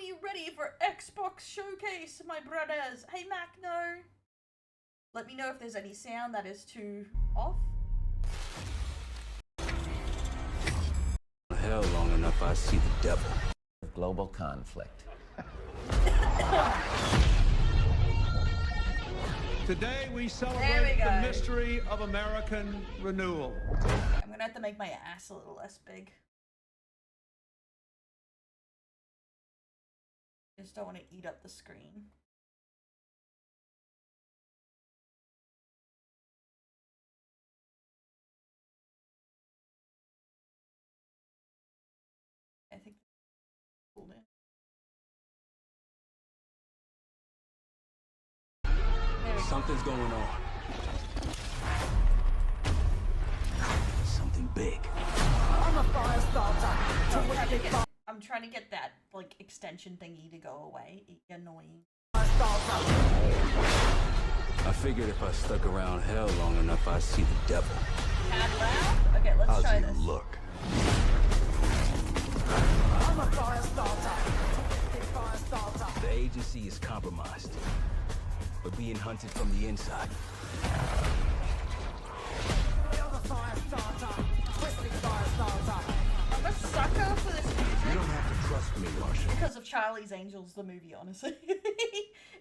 you ready for Xbox Showcase, my brothers? Hey, Macno. Let me know if there's any sound that is too off. Hell long enough, I see the devil. Global conflict. Today we celebrate the mystery of American renewal. I'm gonna have to make my ass a little less big. Just don't want to eat up the screen. I think hold it. Something's going on. Something big. I'm trying to get that like extension thingy to go away. Annoying. I figured if I stuck around hell long enough, I'd see the devil. How loud? Okay, let's try this. Look. I'm a fire starter. The agency is compromised. We're being hunted from the inside. I'm a sucker for this music. You don't have to trust me, Marshall. Because of Charlie's Angels, the movie, honestly.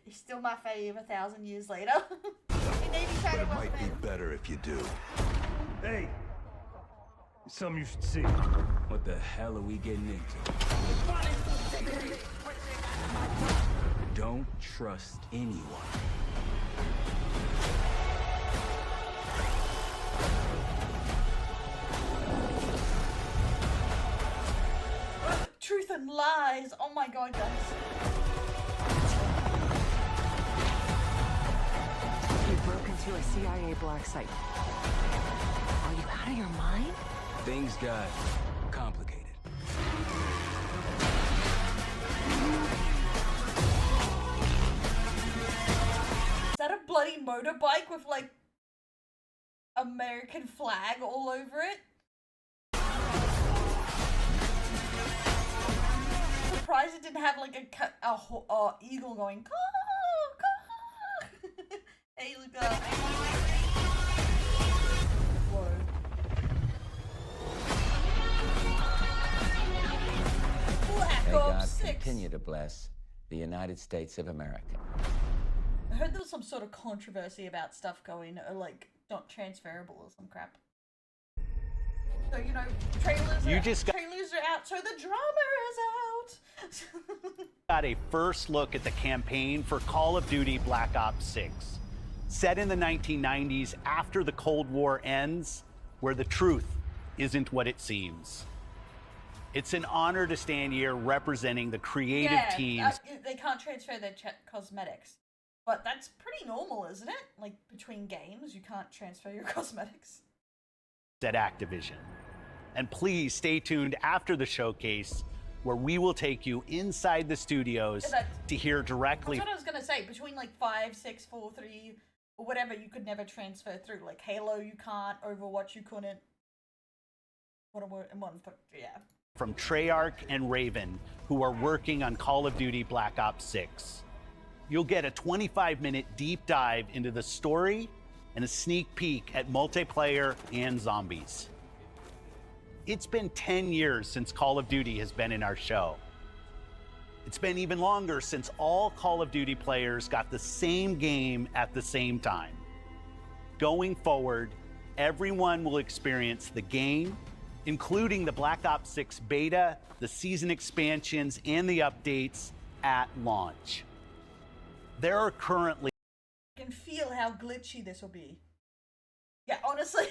It's still my fave 1,000 years later. But it might be better if you do. Hey, something you should see. What the hell are we getting into? Don't trust anyone. Truth and lies. Oh my god, guys. You broke into a CIA black site. Are you out of your mind? Things got complicated. Is that a bloody motorbike with like American flag all over it? Surprised it didn't have like a eagle going caw, caw. Hey, Luca. Whoa. Black May Ops God 6. continue to bless the United States of America. I heard there was some sort of controversy about stuff going, like, not transferable or some crap. So, you know, trailers are out, so the drama is out. Got a first look at the campaign for Call of Duty Black Ops 6. Set in the 1990s after the Cold War ends, where the truth isn't what it seems. It's an honor to stand here representing the creative teams. They can't transfer their cosmetics. But that's pretty normal, isn't it? Like, between games, you can't transfer your cosmetics. At Activision. And please stay tuned after the showcase, where we will take you inside the studios to hear directly. That's what I was going to say. Between like 5, 6, 4, 3, or whatever, you could never transfer through. Like Halo, you can't. Overwatch, you couldn't. Yeah. From Treyarch and Raven, who are working on Call of Duty Black Ops 6. You'll get a 25-minute deep dive into the story and a sneak peek at multiplayer and zombies. It's been 10 years since Call of Duty has been in our show. It's been even longer since all Call of Duty players got the same game at the same time. Going forward, everyone will experience the game, including the Black Ops 6 beta, the season expansions, and the updates at launch. There are currently... I can feel how glitchy this will be. Yeah, honestly,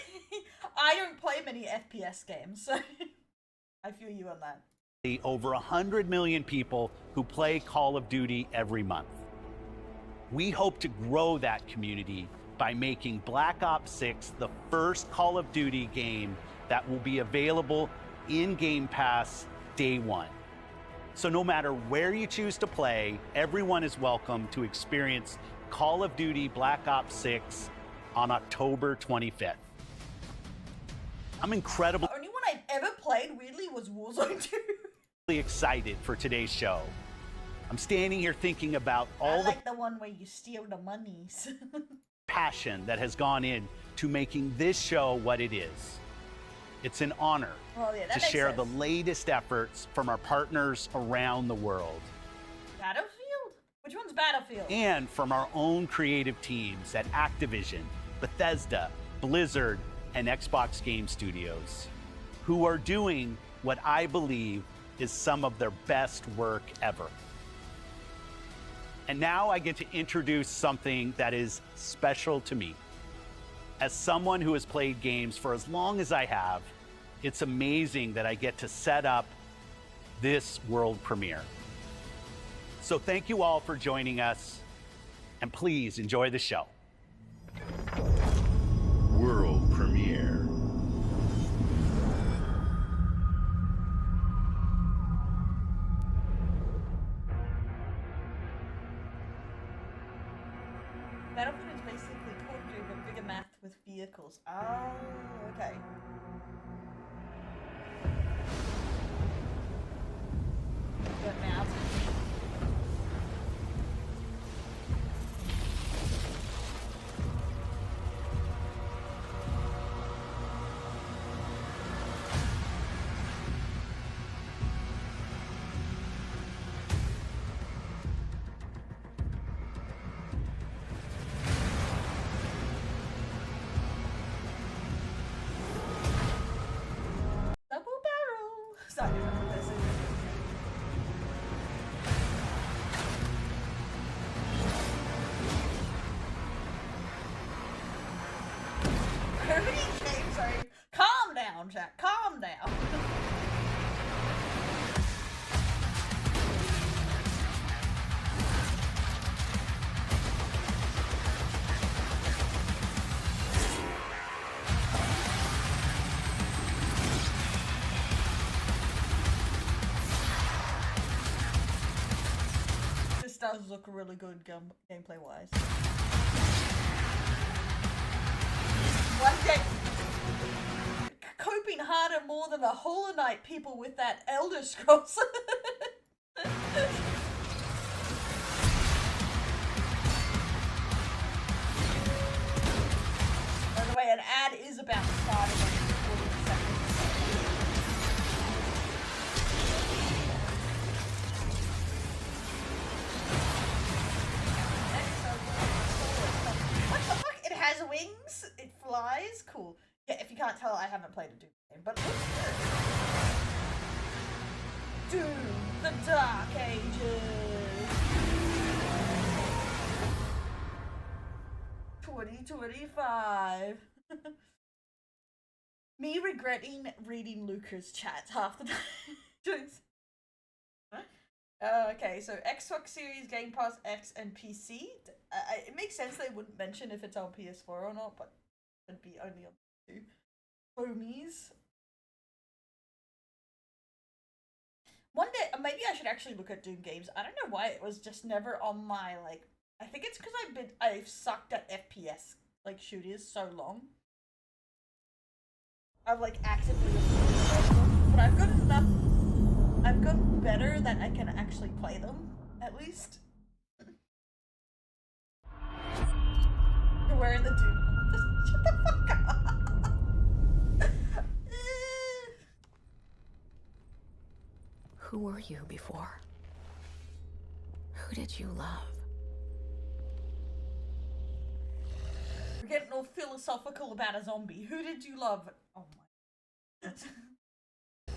I don't play many FPS games, so I feel you on that. Over 100 million people who play Call of Duty every month. We hope to grow that community by making Black Ops 6 the first Call of Duty game that will be available in Game Pass day one. So no matter where you choose to play, everyone is welcome to experience Call of Duty Black Ops 6 on October 25th. I'm incredibly... The only one I've ever played, weirdly, was Warzone 2. Excited for today's show. I'm standing here thinking about all I like the one where you steal the monies. passion that has gone in to making this show what it is. It's an honor to share the latest efforts from our partners around the world. Battlefield? Which one's Battlefield? And from our own creative teams at Activision, Bethesda, Blizzard, and Xbox Game Studios, who are doing what I believe is some of their best work ever. And now I get to introduce something that is special to me. As someone who has played games for as long as I have, it's amazing that I get to set up this world premiere. So thank you all for joining us, and please enjoy the show. World premiere. Battlefield is basically Call of Duty but bigger math with vehicles. Oh, okay. Good math. Double barrel. Sorry, I don't know what this is. Kirby James, sorry. Calm down, Jack. Calm down. This does look really good gameplay wise. One day, coping harder more than the Hollow Knight people with that Elder Scrolls. By the way, an ad is about to start in like 40 seconds. What the fuck? It has wings? It flies? Cool. Yeah, if you can't tell, I haven't played a Doom game, but it looks good. Doom, the Dark Ages. 2025. Me regretting reading Luca's chat half the time. Okay, so Xbox Series, Game Pass, X, and PC. It makes sense they wouldn't mention if it's on PS4 or not, but it'd be only on two. Homies. One day, maybe I should actually look at Doom games. I don't know why it was just never on my, like, I think it's because I've sucked at FPS, like, shooters so long. I've, like, actively but I've got enough. I've gotten better that I can actually play them, at least. You're wearing the Doom. Just shut the fuck up. Who were you before? Who did you love? We're getting all philosophical about a zombie. Who did you love? Oh my.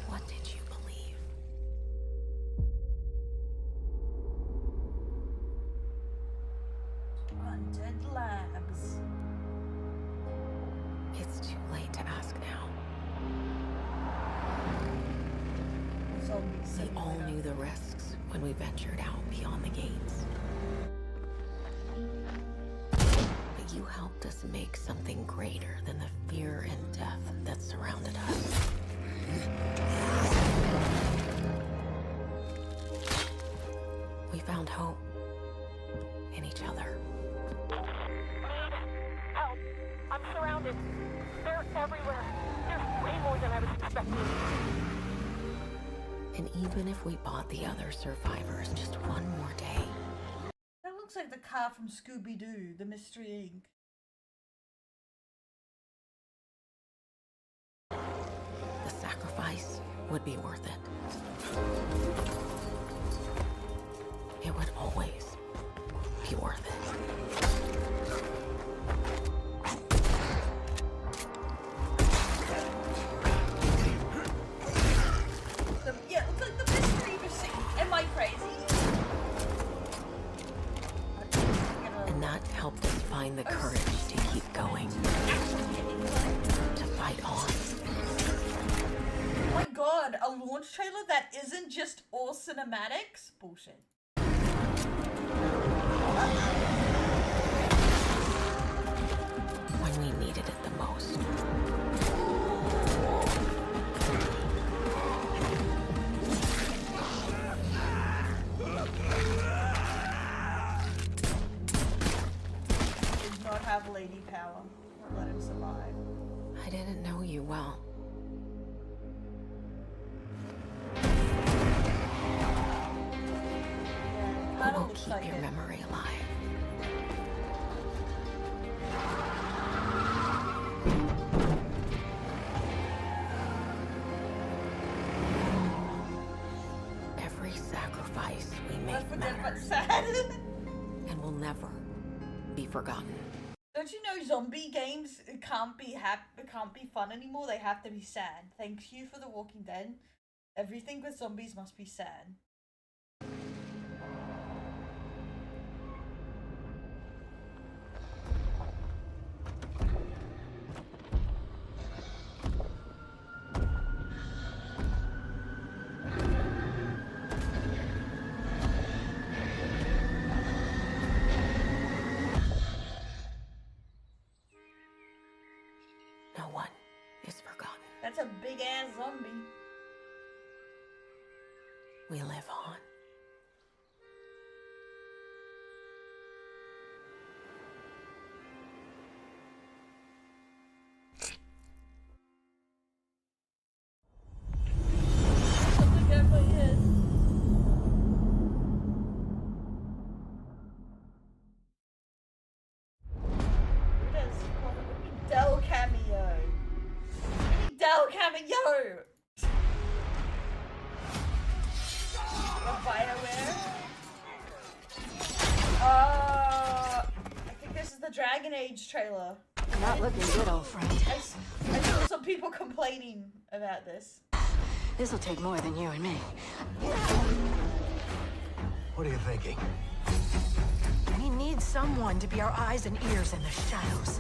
What did you believe? Undead Labs. It's too late to ask now. Zombie We all knew the risks when we ventured out beyond the gates. But you helped us make something greater than the fear and death that surrounded us. We found hope in each other. Help! I'm surrounded. They're everywhere. There's way more than I was expecting. And even if we bought the other survivors just one more day... That looks like the car from Scooby-Doo, the Mystery Inc. The sacrifice would be worth it. It would always be worth it. Yeah, it's like the mystery machine. Am I crazy? And that helped us find the courage to keep going. To fight on. Oh my god, a launch trailer that isn't just all cinematics? Bullshit. When we needed it the most. Did not have lady power. Let him survive. I didn't know you well. I will keep your memory alive. Every sacrifice we make matters. And will never be forgotten. Don't you know zombie games can't be fun anymore? They have to be sad. Thank you for The Walking Dead. Everything with zombies must be sad. No one is forgotten. That's a big ass zombie. We live on. Something got my head. Who does? What do you mean Dell cameo? Dell cameo! BioWare? I think this is the Dragon Age trailer. Not looking good, old friend. I saw some people complaining about this. This'll take more than you and me. What are you thinking? We need someone to be our eyes and ears in the shadows.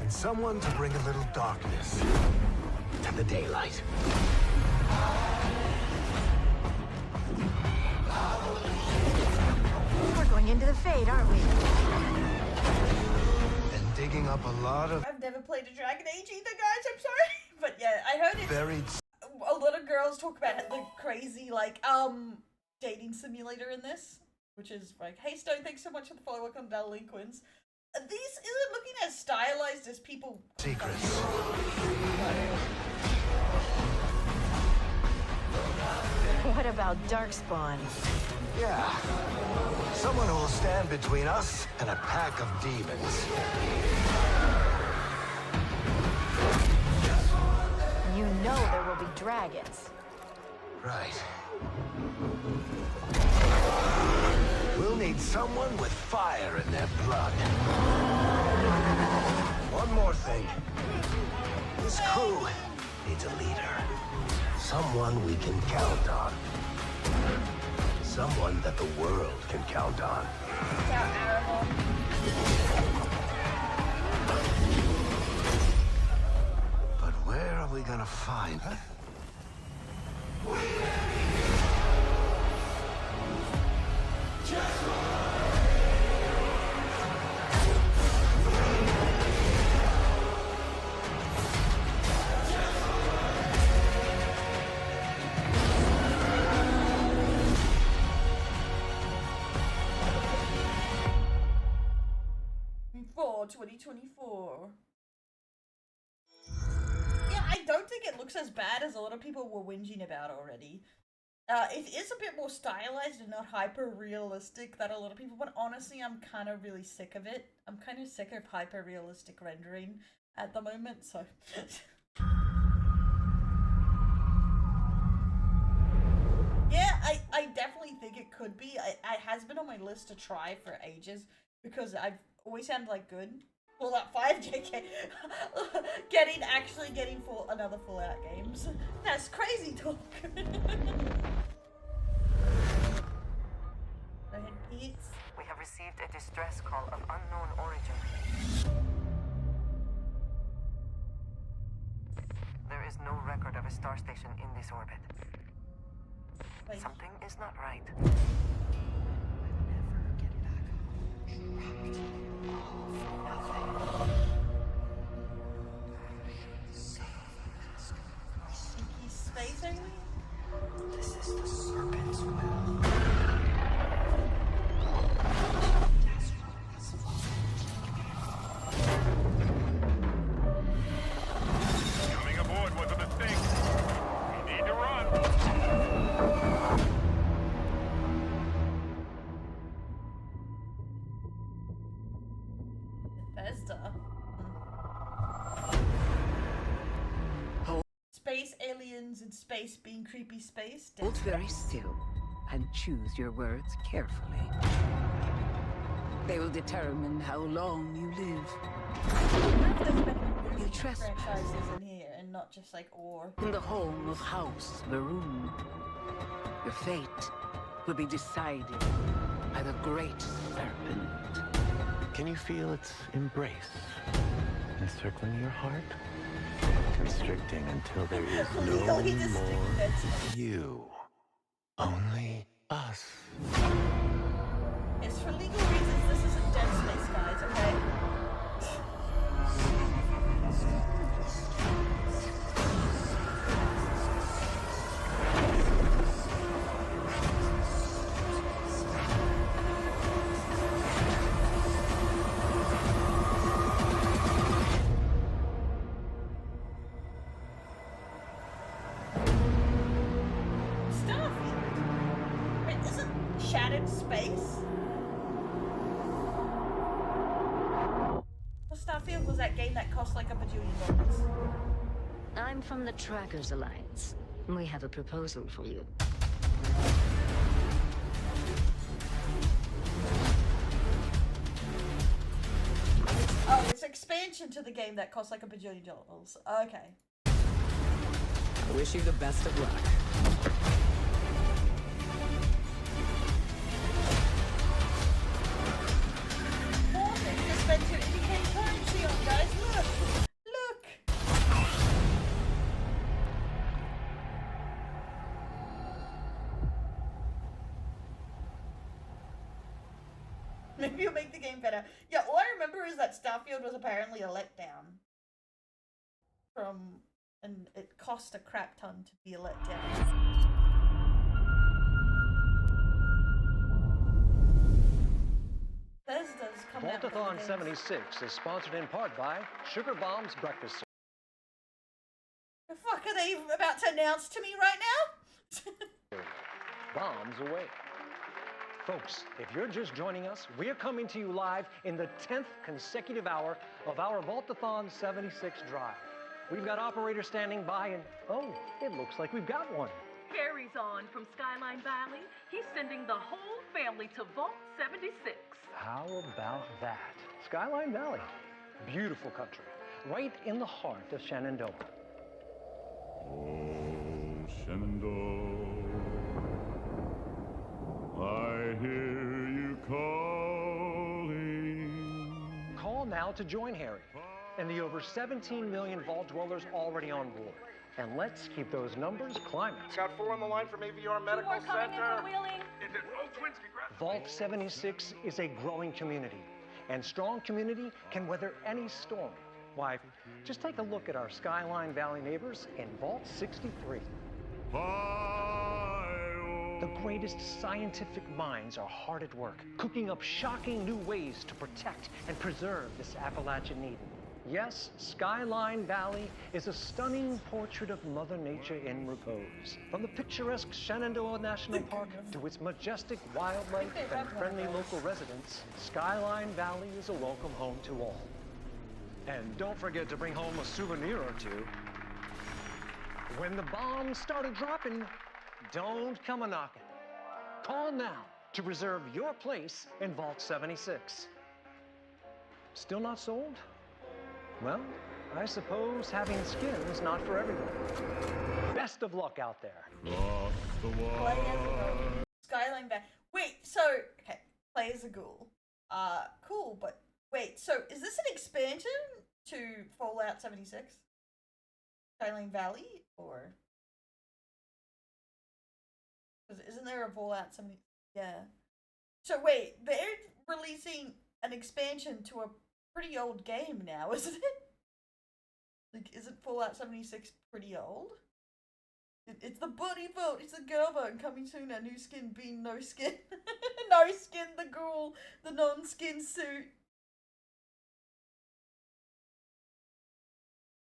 And someone to bring a little darkness to the daylight. We're going into the Fade, aren't we? And digging up a lot of I've never played a Dragon Age either, guys, I'm sorry. But yeah, I heard it. buried... A lot of girls talk about the crazy, like, dating simulator in this. Which is like, hey Stone, thanks so much for the follow. Welcome to Delinquents. This isn't looking as stylized as people... secrets. What about Darkspawn? Yeah. Someone who will stand between us and a pack of demons. You know there will be dragons. Right. We'll need someone with fire in their blood. One more thing. This crew needs a leader. Someone we can count on. Someone that the world can count on. But where are we gonna find her? For 2024. Yeah, as bad as a lot of people were whinging about already. It is a bit more stylized and not hyper-realistic than a lot of people, but honestly, I'm kind of really sick of it. I'm kind of sick of hyper-realistic rendering at the moment, so... Yeah, I definitely think it could be. It has been on my list to try for ages, because I've always sounded like good. Fallout 5 JK. getting for another Fallout games. That's crazy talk. Go ahead, Pete. We have received a distress call of unknown origin. There is no record of a star station in this orbit. Wait. Something is not right. Stinky space alien? This is the Serpent's Will. Coming aboard was a mistake. We need to run. Bethesda. Space aliens in space being creepy space. Hold very still and choose your words carefully. They will determine how long you live. You trespass franchises in here and not just like or in the home of House Varun. Your fate will be decided by the Great Serpent. Can you feel its embrace encircling your heart? Constricting until there is no more you. Only us. It's for legal reasons. This isn't Dead Space, guys, okay? Starfield was that game that cost like $1 bajillion. I'm from the Trackers Alliance. We have a proposal for you. Oh, it's expansion to the game that cost like $1 bajillion. Okay. I wish you the best of luck. Spend to indicate currency on, guys. Look! Look! Maybe you'll make the game better. Yeah, all I remember is that Starfield was apparently a letdown. And it cost a crap ton to be a letdown. Vaultathon 76 is sponsored in part by Sugar Bomb's Breakfast. The fuck are they about to announce to me right now? Bombs away. Folks, if you're just joining us, we're coming to you live in the 10th consecutive hour of our Vaultathon 76 drive. We've got operators standing by and, oh, it looks like we've got one. Carries on from Skyline Valley. He's sending the whole family to Vault 76. How about that? Skyline Valley, beautiful country, right in the heart of Shenandoah. Oh, Shenandoah, I hear you calling. Call now to join Harry and the over 17 million Vault dwellers already on board. And let's keep those numbers climbing. Got 4 on the line from AVR Medical Center. Vault 76 is a growing community, and strong community can weather any storm. Why, just take a look at our Skyline Valley neighbors in Vault 63. The greatest scientific minds are hard at work, cooking up shocking new ways to protect and preserve this Appalachian Eden. Yes, Skyline Valley is a stunning portrait of Mother Nature in repose. From the picturesque Shenandoah National Park to its majestic wildlife and friendly local residents, Skyline Valley is a welcome home to all. And don't forget to bring home a souvenir or two. When the bombs started dropping, don't come a-knocking. Call now to reserve your place in Vault 76. Still not sold? Well, I suppose having skin is not for everyone. Best of luck out there. Skyline Valley. Wait, so okay, play as a ghoul. Cool, but wait, so is this an expansion to Fallout 76? Skyline Valley, or isn't there a Fallout 70? Yeah. So wait, they're releasing an expansion to a pretty old game now, isn't it? Like, isn't Fallout 76 pretty old? It's the buddy vote, it's the girl vote, and coming soon, a new skin being no skin. No skin, the ghoul, the non-skin suit.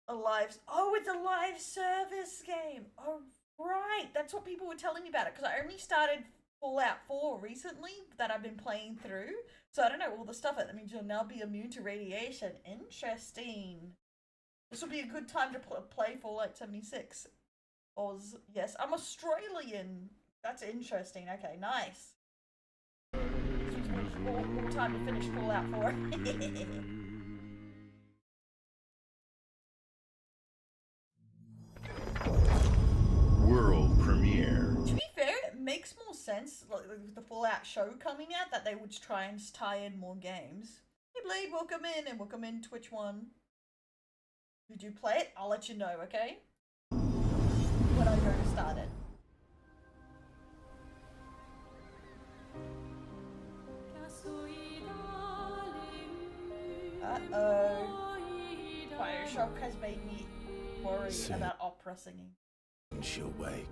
Oh, it's a live service game. Oh, right. That's what people were telling me about it, because I only started Fallout 4 recently that I've been playing through. So I don't know all the stuff. That means you'll now be immune to radiation. Interesting. This will be a good time to play Fallout 76. Oz. Yes, I'm Australian. That's interesting. Okay, nice. More time to finish Fallout 4. World premiere. To be fair, it makes more sense, like with the Fallout show coming out, that they would try and tie in more games. Hey Blade, welcome in Twitch One. Did you play it? I'll let you know, okay? When I go to start it. Uh-oh. Bioshock has made me worry about opera singing. She'll wake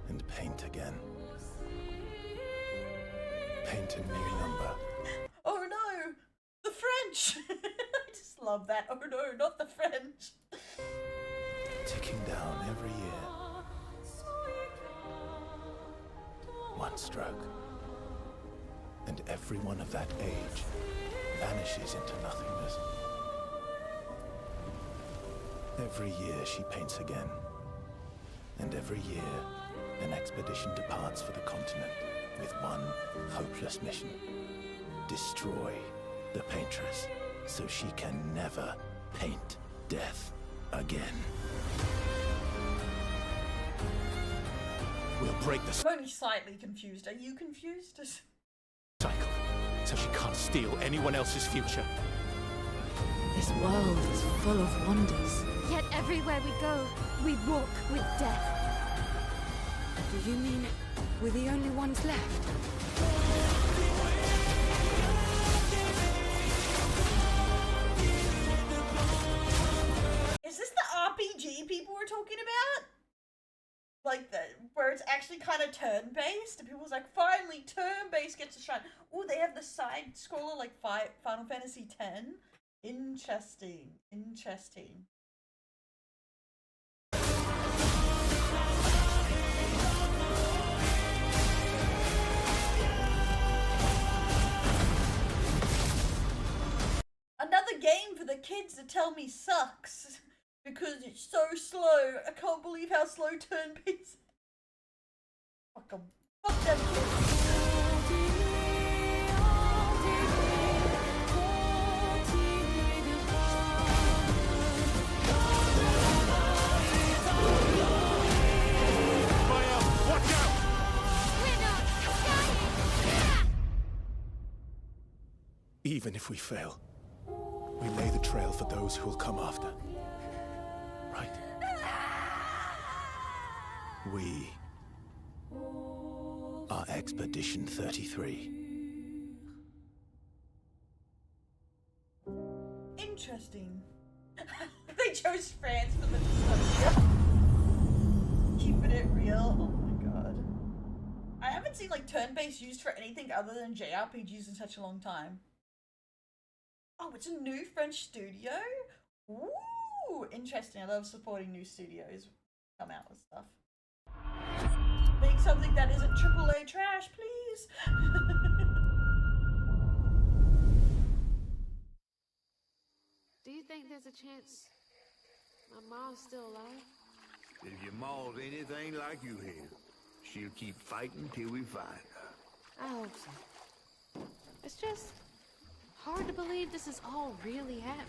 and paint again. Paint a new number. Oh no! The French! I just love that. Oh no, not the French! Ticking down every year. One stroke. And everyone of that age vanishes into nothingness. Every year she paints again. And every year, an expedition departs for the continent with one hopeless mission. Destroy the paintress so she can never paint death again. We'll break the I'm only slightly confused. Are you confused? cycle so she can't steal anyone else's future. This world is full of wonders. Yet everywhere we go, we walk with death. Do you mean we're the only ones left? Is this the RPG people were talking about? Like, where it's actually kind of turn-based? And people's like, finally, turn-based gets a shine. Oh, they have the side-scroller like Final Fantasy X. Interesting. Interesting. Another game for the kids to tell me sucks because it's so slow. I can't believe how slow turn-based. Fuck 'em. Fuck them kids. Even if we fail, we lay the trail for those who will come after. Right? We are Expedition 33. Interesting. They chose France for the dystopia. Keeping it real. Oh my god. I haven't seen like turn-based used for anything other than JRPGs in such a long time. Oh, it's a new French studio? Ooh, interesting. I love supporting new studios come out with stuff. Make something that isn't AAA trash, please. Do you think there's a chance my mom's still alive? If your mom's anything like you have, she'll keep fighting till we find her. I hope so. It's just hard to believe this is all really happening.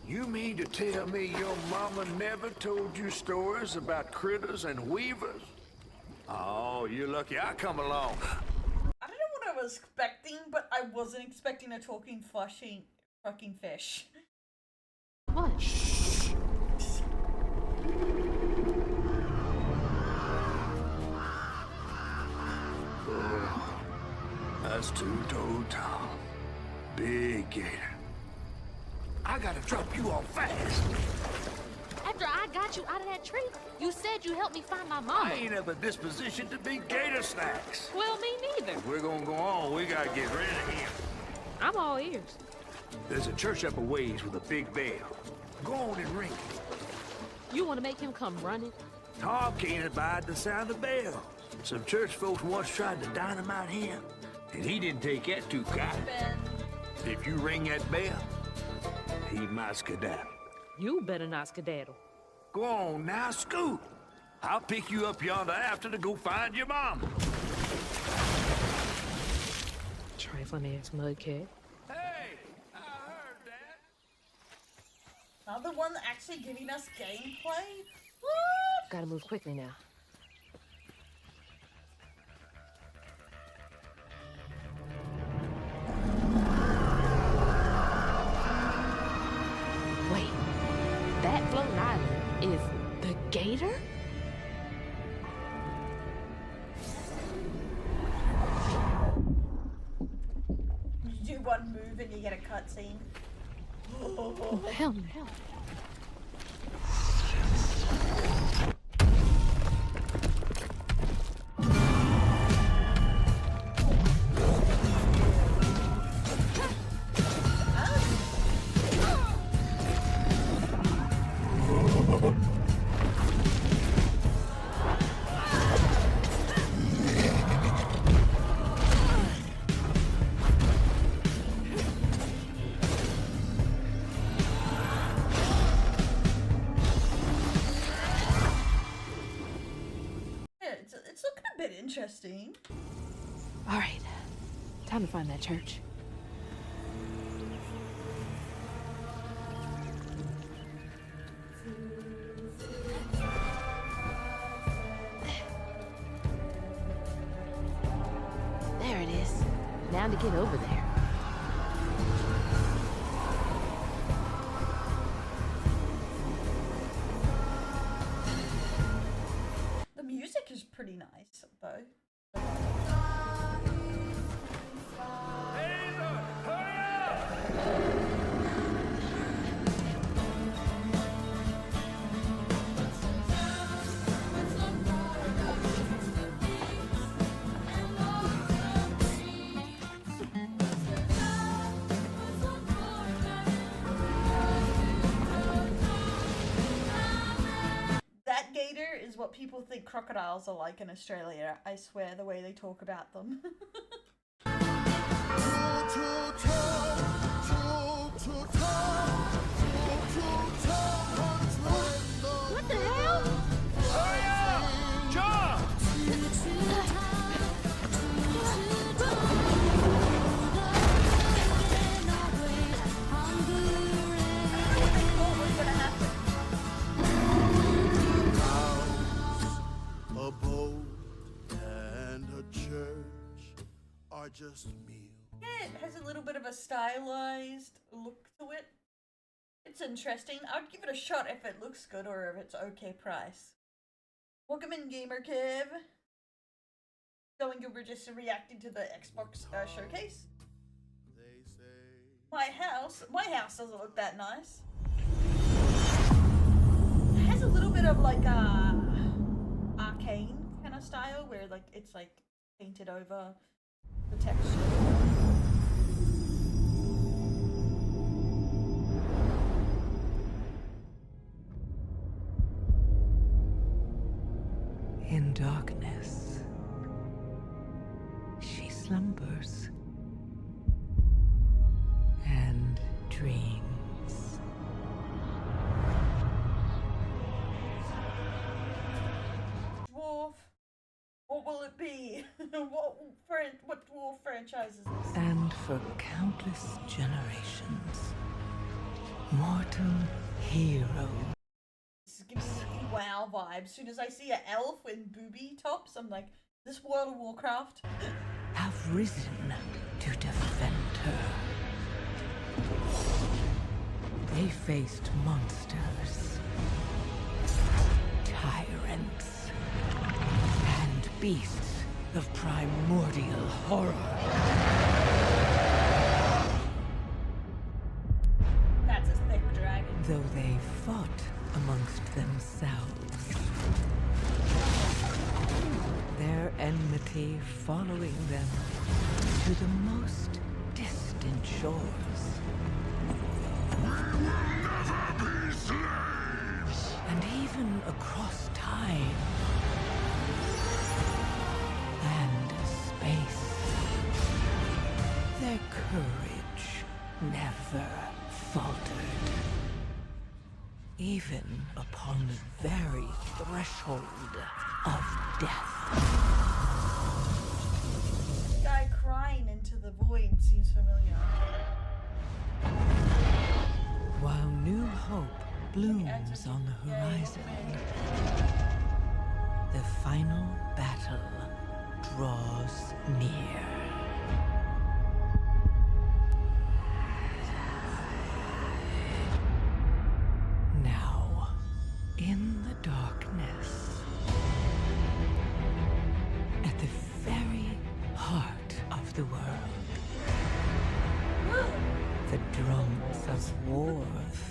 You mean to tell me your mama never told you stories about critters and weavers? Oh, you're lucky I come along. I don't know what I was expecting, but I wasn't expecting a talking fucking fish. What? Shh. That's two-toed Tom. Big gator. I gotta drop you off fast. After I got you out of that tree, you said you helped me find my mama. I ain't of a disposition to be gator snacks. Well, me neither. If we're gonna go on, we gotta get rid of him. I'm all ears. There's a church up a ways with a big bell. Go on and ring it. You want to make him come running? Tom can't abide the sound of the bell. Some church folks once tried to dynamite him, and he didn't take that too kind. If you ring that bell, he might skedaddle. You better not skedaddle. Go on now, scoot. I'll pick you up yonder after to go find your mom. Trifling ass mudcat. Hey, I heard that. Another one actually giving us gameplay? What? Gotta move quickly now. Wait, that floating island is the gator? You do one move and you get a cutscene. Oh, hell no. It's looking a bit interesting. All right, time to find that church. There it is. Now to get over there. The music is pretty nice, though. That gator is what people think crocodiles are like in Australia. I swear, the way they talk about them. What the hell? Hurry up! Jump! A boat and a church are just meals. Yeah, it has a little bit of a stylized look to it. It's interesting. I'd give it a shot if it looks good or if it's okay price. Welcome in, Gamer Kev. Going over just reacting to the Xbox showcase. My house doesn't look that nice. It has a little bit of like arcane kind of style where like it's like painted over the texture. In darkness, she slumbers and dreams. Dwarf. What will it be? What dwarf franchise is this? And for countless generations, mortal hero. This gives me WoW vibes. As soon as I see an elf with booby tops, I'm like, this World of Warcraft. Have risen to defend her. They faced monsters, tyrants, and beasts of primordial horror. That's a thick dragon. Though they fought amongst themselves, their enmity following them to the most distant shores. We will never be slaves! And even across time and space. Their courage never faltered. Even upon the very threshold of death. The guy crying into the void seems familiar. While new hope blooms on the horizon, the final battle draws near. Now, in the darkness, at the very heart of the world, the drums of war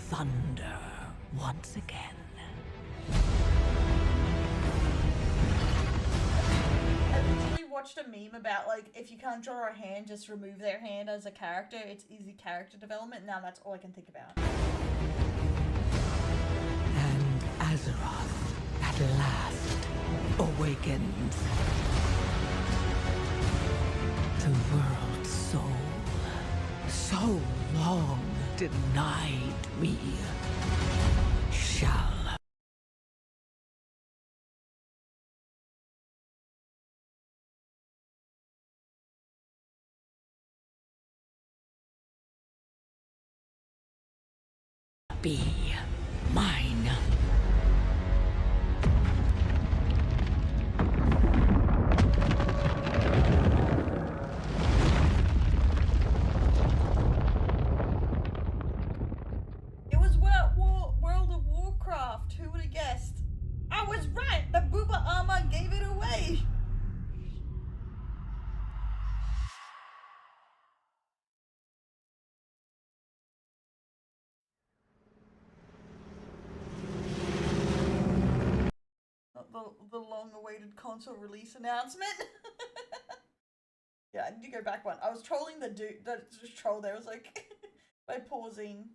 thunder once again. I literally watched a meme about, like, if you can't draw a hand, just remove their hand as a character. It's easy character development. Now that's all I can think about. And Azeroth, at last, awakens. The world's soul, so long denied me, shall be mine. It was World of Warcraft. Who would have guessed? I was right. The booba armor gave it away. The long-awaited console release announcement. Yeah, I need to go back one. I was trolling the dude that just trolled there. I was like, by pausing.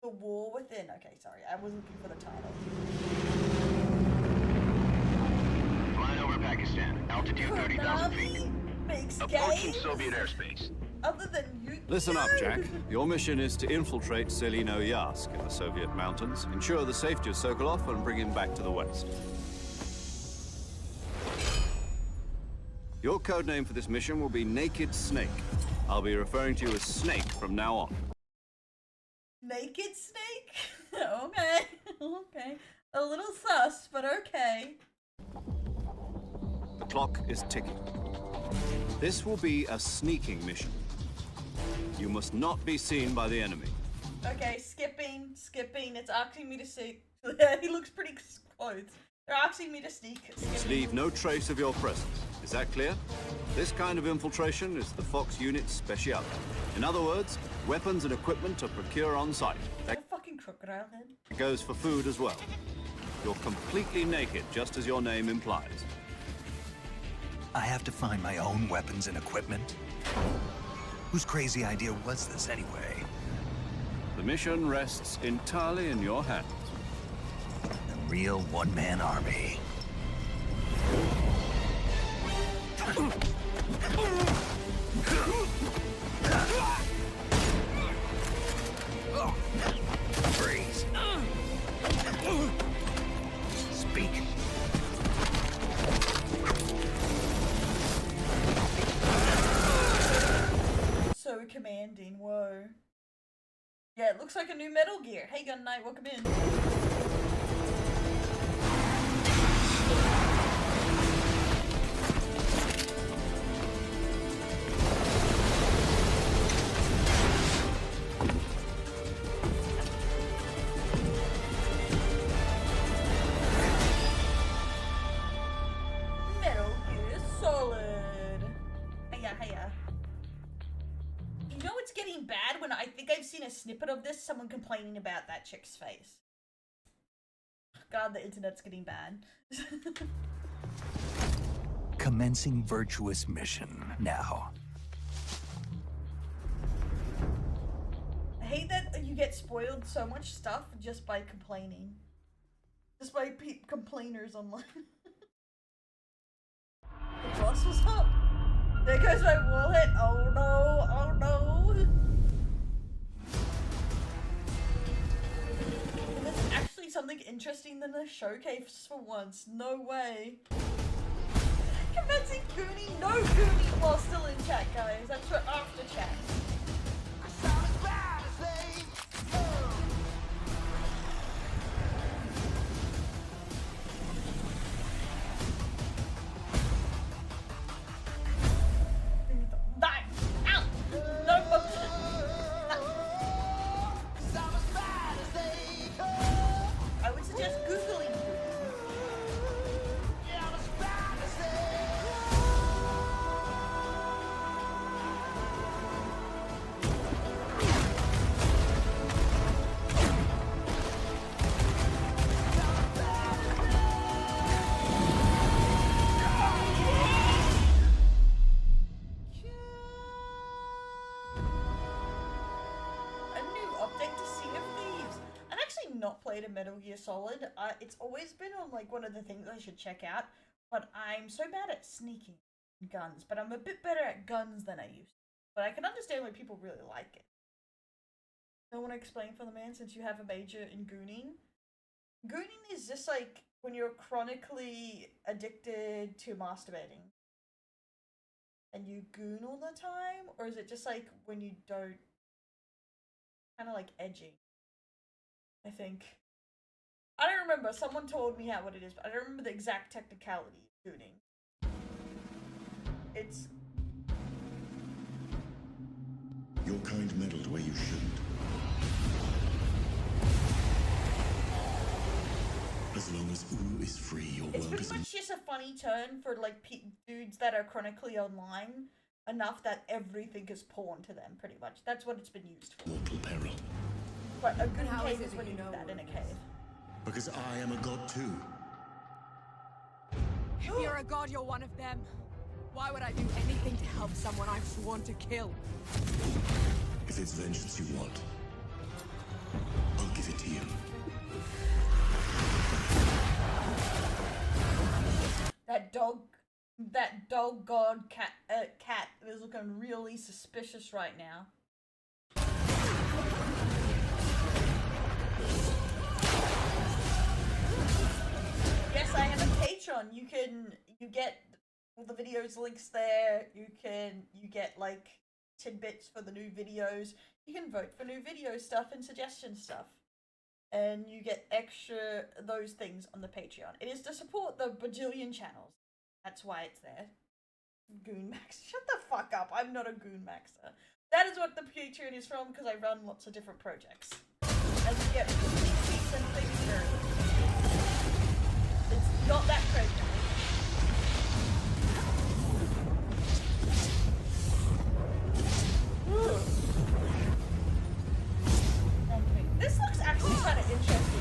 The War Within. Okay, sorry. I was looking for the title. Flying over Pakistan. Altitude 30,000 feet. Makes Approaching games? Soviet airspace. Other than you. Listen up, Jack. Your mission is to infiltrate Selino Yask in the Soviet mountains, ensure the safety of Sokolov, and bring him back to the West. Your codename for this mission will be Naked Snake. I'll be referring to you as Snake from now on. Naked Snake? Okay. Okay. A little sus, but okay. The clock is ticking. This will be a sneaking mission. You must not be seen by the enemy. Okay, skipping. It's asking me to sneak. He looks pretty close. They're asking me to sneak. Must leave no trace of your presence. Is that clear? This kind of infiltration is the Fox unit's speciality. In other words, weapons and equipment are procured on site. That a fucking crocodile head. It goes for food as well. You're completely naked, just as your name implies. I have to find my own weapons and equipment? Whose crazy idea was this, anyway? The mission rests entirely in your hands. real one-man army. Freeze. Speak. So commanding, whoa. Yeah, it looks like a new Metal Gear. Hey Gun Knight, welcome in. Metal Gear Solid. Hiya, hiya. You know it's getting bad when I think I've seen a snippet of this, someone complaining about that chick's face. God, the internet's getting bad. Commencing virtuous mission now. I hate that you get spoiled so much stuff just by complaining. Just by complainers online. The boss was up. There goes my wallet. Oh no, oh no. There's actually something interesting than a showcase for once. No way. Commencing Goonie, no Goonie while still in chat, guys. That's for after chat. I would suggest Googling. Not played a Metal Gear Solid. It's always been on like one of the things I should check out, but I'm so bad at sneaking guns, but I'm a bit better at guns than I used to. But I can understand why people really like it. I want to explain for the man since you have a major in gooning. Gooning is just like when you're chronically addicted to masturbating and you goon all the time, or is it just like when you don't, kind of like edging? I think. I don't remember. Someone told me what it is, but I don't remember the exact technicality of gooning. It's... Your kind meddled where you shouldn't. As long as Ooh is free, your it's world pretty much just a funny turn for like dudes that are chronically online enough that everything is porn to them, pretty much. That's what it's been used for. Mortal peril. But a good cave is when you do that in a cave. Because I am a god too. If you're a god, you're one of them. Why would I do anything to help someone I've sworn to kill? If it's vengeance you want, I'll give it to you. That dog god cat is looking really suspicious right now. Yes, I have a Patreon. You get all the videos links there. You get like tidbits for the new videos. You can vote for new video stuff and suggestion stuff. And you get extra those things on the Patreon. It is to support the bajillion channels. That's why it's there. Goon Max. Shut the fuck up. I'm not a Goon Maxer. That is what the Patreon is from because I run lots of different projects. And you get tweets and things there. It's not that crazy. Okay. This looks actually kind of interesting.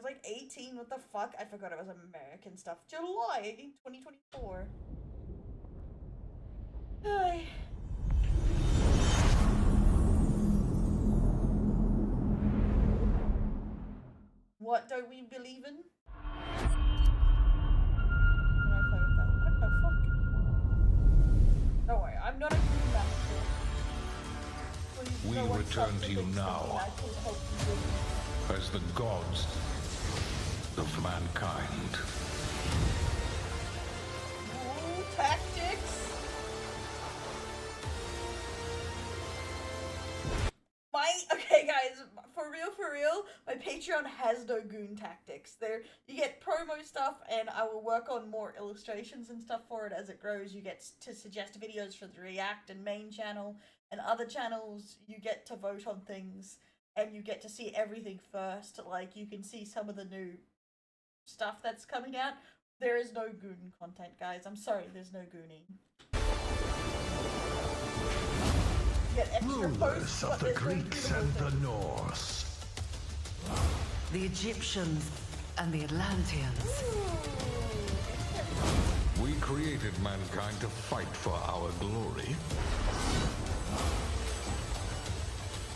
like 18. What the fuck? I forgot it was American stuff. July 2024. Ay. What don't we believe in? When I play with that, what the fuck? Don't worry, I'm not a good master. We return to you now as the gods of mankind. Ooh, tactics! Okay guys, for real, my Patreon has no goon tactics. There, you get promo stuff, and I will work on more illustrations and stuff for it as it grows. You get to suggest videos for the React and main channel, and other channels you get to vote on things, and you get to see everything first. Like, you can see some of the new stuff that's coming out. There is no goon content, guys. I'm sorry, there's no gooning. Rulers of the Greeks and the Norse. The Egyptians and the Atlanteans. We created mankind to fight for our glory.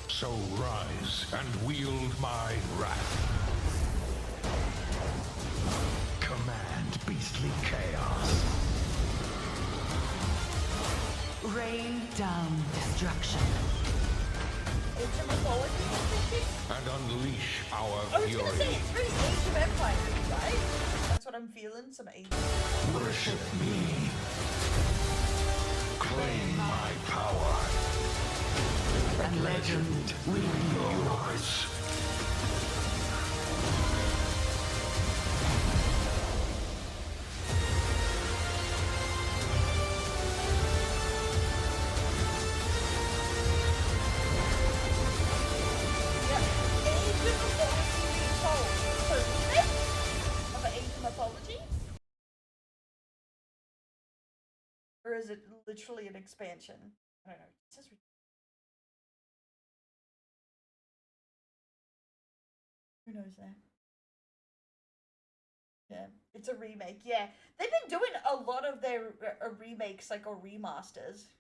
So rise and wield my wrath. Command beastly chaos. Rain down destruction. And unleash our I was fury. gonna say, it's very Age of Empires, right? That's what I'm feeling, some Age of Worship me. Claim my power. And legend will be yours. Or is it literally an expansion? I don't know. It says who knows that? Yeah, it's a remake. Yeah, they've been doing a lot of their remakes, like, or remasters.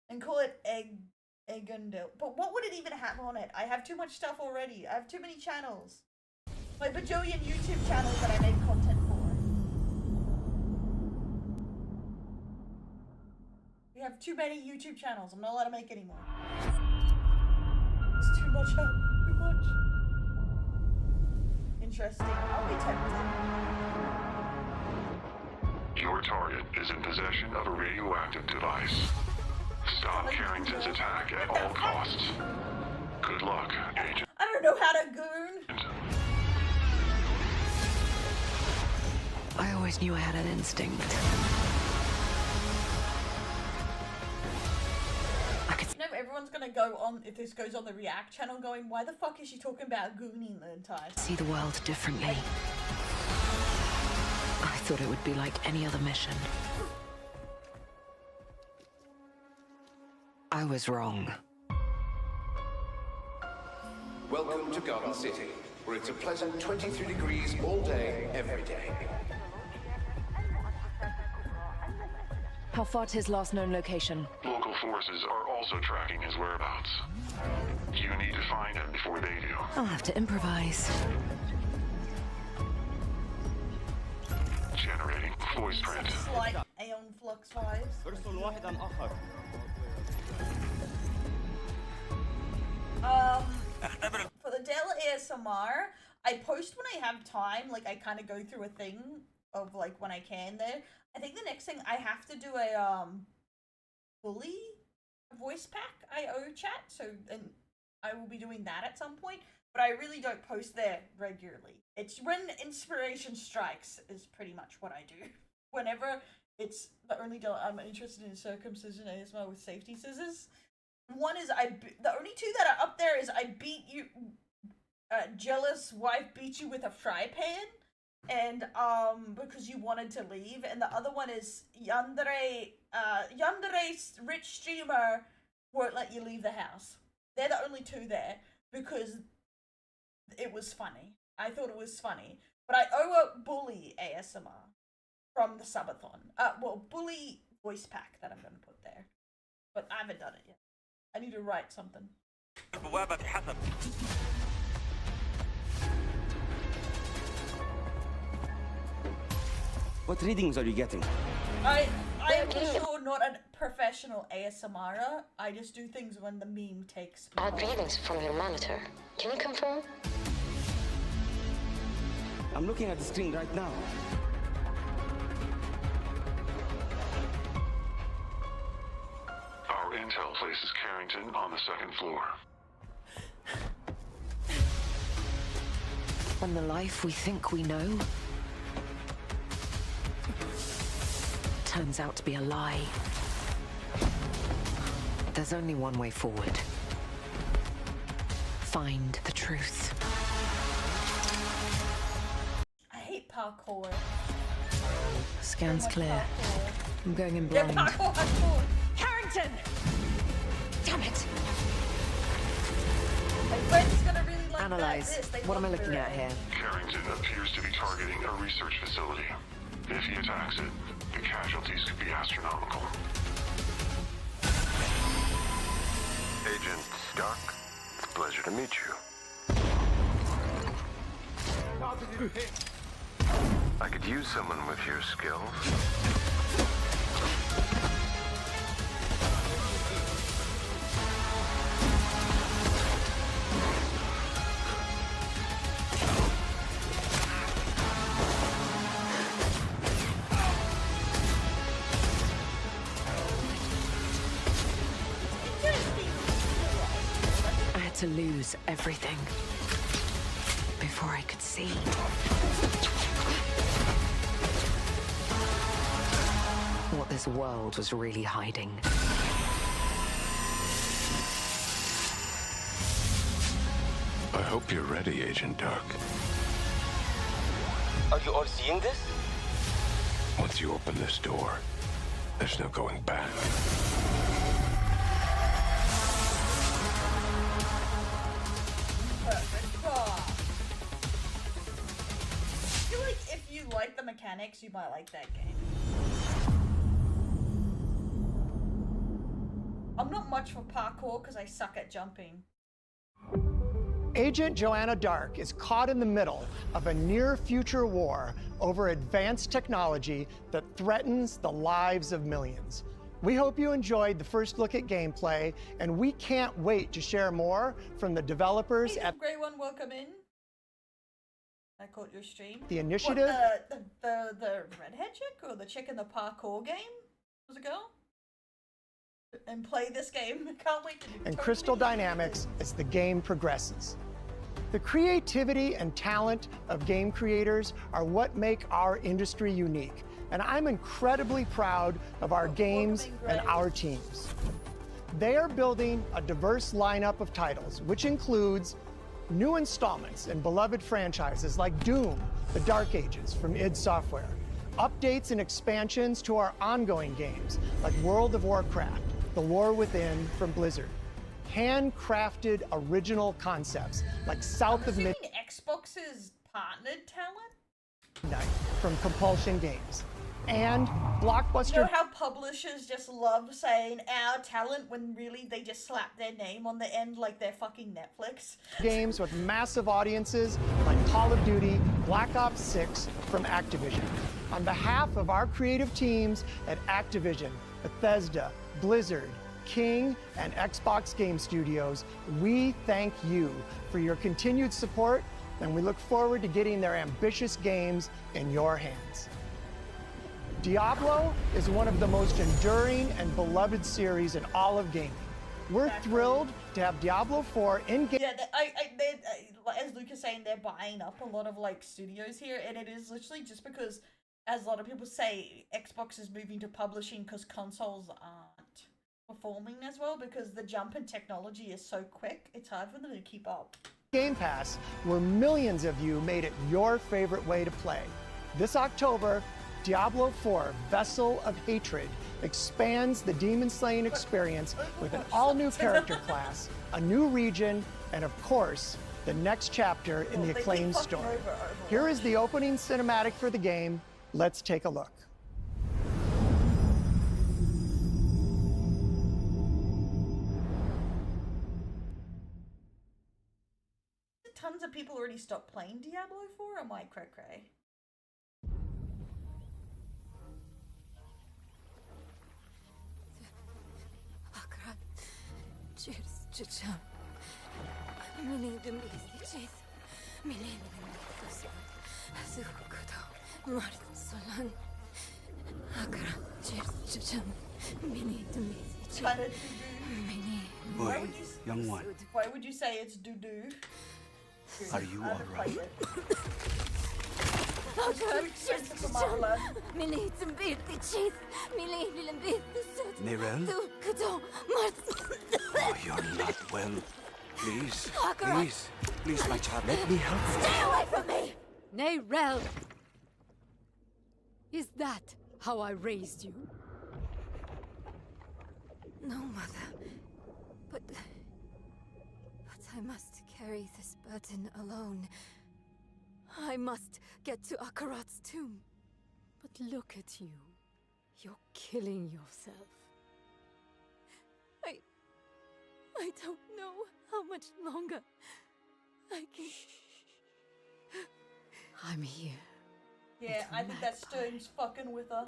And call it Erundel. But what would it even have on it? I have too much stuff already. I have too many channels. My bajillion YouTube channels that I make content for. We have too many YouTube channels. I'm not allowed to make any more. It's too much. Too much. Interesting. I'll be tempted. Your target is in possession of a radioactive device. Stop Carrington's attack at all costs. Good luck, Agent. I don't know how to goon. I always knew I had an instinct. You know, everyone's gonna go on, if this goes on the React channel, going, why the fuck is she talking about gooning the entire time? See the world differently. I thought it would be like any other mission. I was wrong. Welcome to Garden City, where it's a pleasant 23 degrees all day, every day. How far to his last known location? Local forces are also tracking his whereabouts. You need to find him before they do. I'll have to improvise. Generating voice print. Like Aeon Flux vibes. For the Dell ASMR, I post when I have time. Like, I kind of go through a thing of, like, when I can there. I think the next thing I have to do a fully voice pack IO chat, so and I will be doing that at some point, but I really don't post there regularly. It's when inspiration strikes is pretty much what I do. Whenever it's the only deal I'm interested in circumcision ASMR with safety scissors. One is the only two that are up there is I beat you, jealous wife beat you with a fry pan. And because you wanted to leave, and the other one is Yandere rich streamer won't let you leave the house. They're the only two there because it was funny. I thought it was funny. But I owe a Bully ASMR from the subathon. Well, Bully voice pack that I'm going to put there. But I haven't done it yet. I need to write something. What readings are you getting? I am for sure not a professional ASMR. I just do things when the meme takes me. Odd readings from your monitor. Can you confirm? I'm looking at the screen right now. Our intel places Carrington on the 2nd floor. When the life we think we know turns out to be a lie, there's only one way forward. Find the truth. I hate parkour. Scan's clear. I'm going in Yeah, blind. parkour. Carrington! Damn it! My friend's gonna really like Analyze. this. They What am I love looking their at here? Carrington appears to be targeting a research facility. If he attacks it, the casualties could be astronomical. Agent Stark, it's a pleasure to meet you. I could use someone with your skills. I had to lose everything before I could see. What this world was really hiding. I hope you're ready, Agent Dark. Are you all seeing this? Once you open this door, there's no going back. Perfect. I feel like if you like the mechanics, you might like that game. I'm not much for parkour because I suck at jumping. Agent Joanna Dark is caught in the middle of a near-future war over advanced technology that threatens the lives of millions. We hope you enjoyed the first look at gameplay, and we can't wait to share more from the developers Hey, at Grey One, welcome in. I caught your stream. The initiative. What, the redhead chick or the chick in the parkour game? Was a girl? And play this game. Can't wait to do and totally Crystal Dynamics as the game progresses. The creativity and talent of game creators are what make our industry unique, and I'm incredibly proud of our games and our teams. They are building a diverse lineup of titles, which includes new installments in beloved franchises like Doom, The Dark Ages from id Software, updates and expansions to our ongoing games like World of Warcraft, The War Within from Blizzard, handcrafted original concepts like South of Midnight Xbox's partnered talent? from Compulsion Games, and blockbuster. You know how publishers just love saying our talent when really they just slap their name on the end like they're fucking Netflix? Games with massive audiences like Call of Duty, Black Ops 6 from Activision. On behalf of our creative teams at Activision, Bethesda, Blizzard, King, and Xbox Game Studios, we thank you for your continued support, and we look forward to getting their ambitious games in your hands. Diablo is one of the most enduring and beloved series in all of gaming. We're thrilled to have Diablo 4 in game. Yeah, as Luke is saying, they're buying up a lot of like studios here, and it is literally just because, as a lot of people say, Xbox is moving to publishing because consoles aren't performing as well because the jump in technology is so quick, it's hard for them to keep up. Game Pass, where millions of you made it your favorite way to play. This October, Diablo 4 Vessel of Hatred expands the demon slaying experience with an all-new character class, a new region, and of course, the next chapter in the acclaimed story. Here is the opening cinematic for the game. Let's take a look. Tons of people already stopped playing Diablo 4, or am I cray-cray? Boy, young one. Why would you say it's doo-doo? Are you all right? Neyrelle? Oh, you're not well. Please, please, please, my child, let me help you. Stay away from me! Neyrelle! Is that how I raised you? No, Mother. But I must carry this burden alone. I must get to Akarat's tomb. But look at you. You're killing yourself. I don't know how much longer I can... I'm here. Yeah, I think that Stone's fucking with her.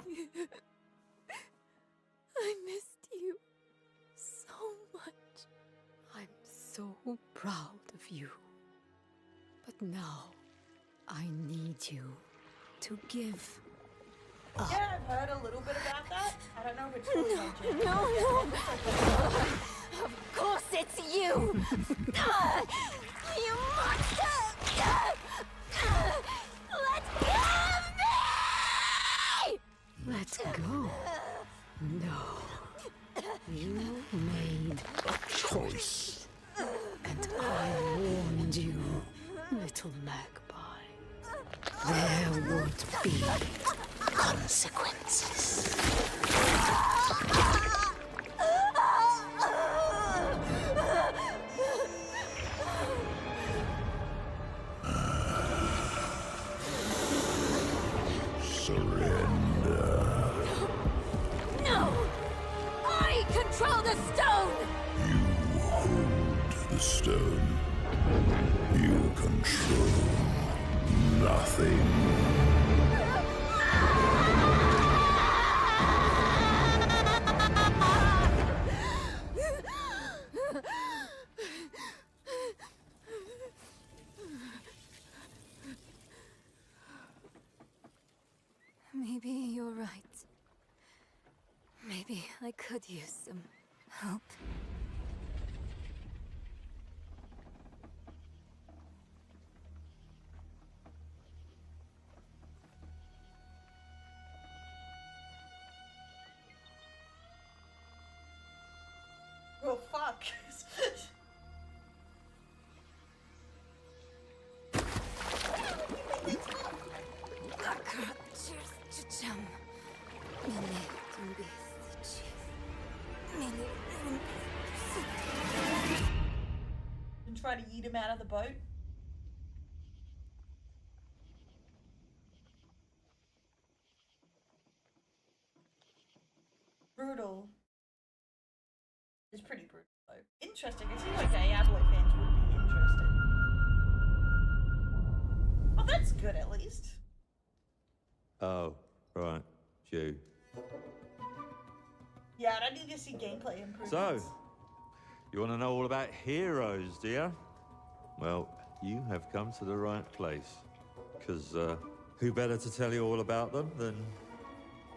I missed you so much. I'm so proud of you. But now, I need you to give up. Yeah, I've heard a little bit about that. I don't know if it's fully legit. No! Of course it's you! You monster! Let go of me! Let go? No. You made a choice. And I warned you, little magpie. There would be consequences. No! I control the stone! You hold the stone. You control nothing. Maybe you're right. Maybe I could use some help. Oh, fuck. And try to eat him out of the boat. Brutal. It's pretty brutal though. Interesting. It seems like Diablo fans would be interested. Oh, that's good at least. Oh, right. You. Yeah, I don't need to see gameplay improvements. So, you want to know all about heroes, do you? Well, you have come to the right place. Because who better to tell you all about them than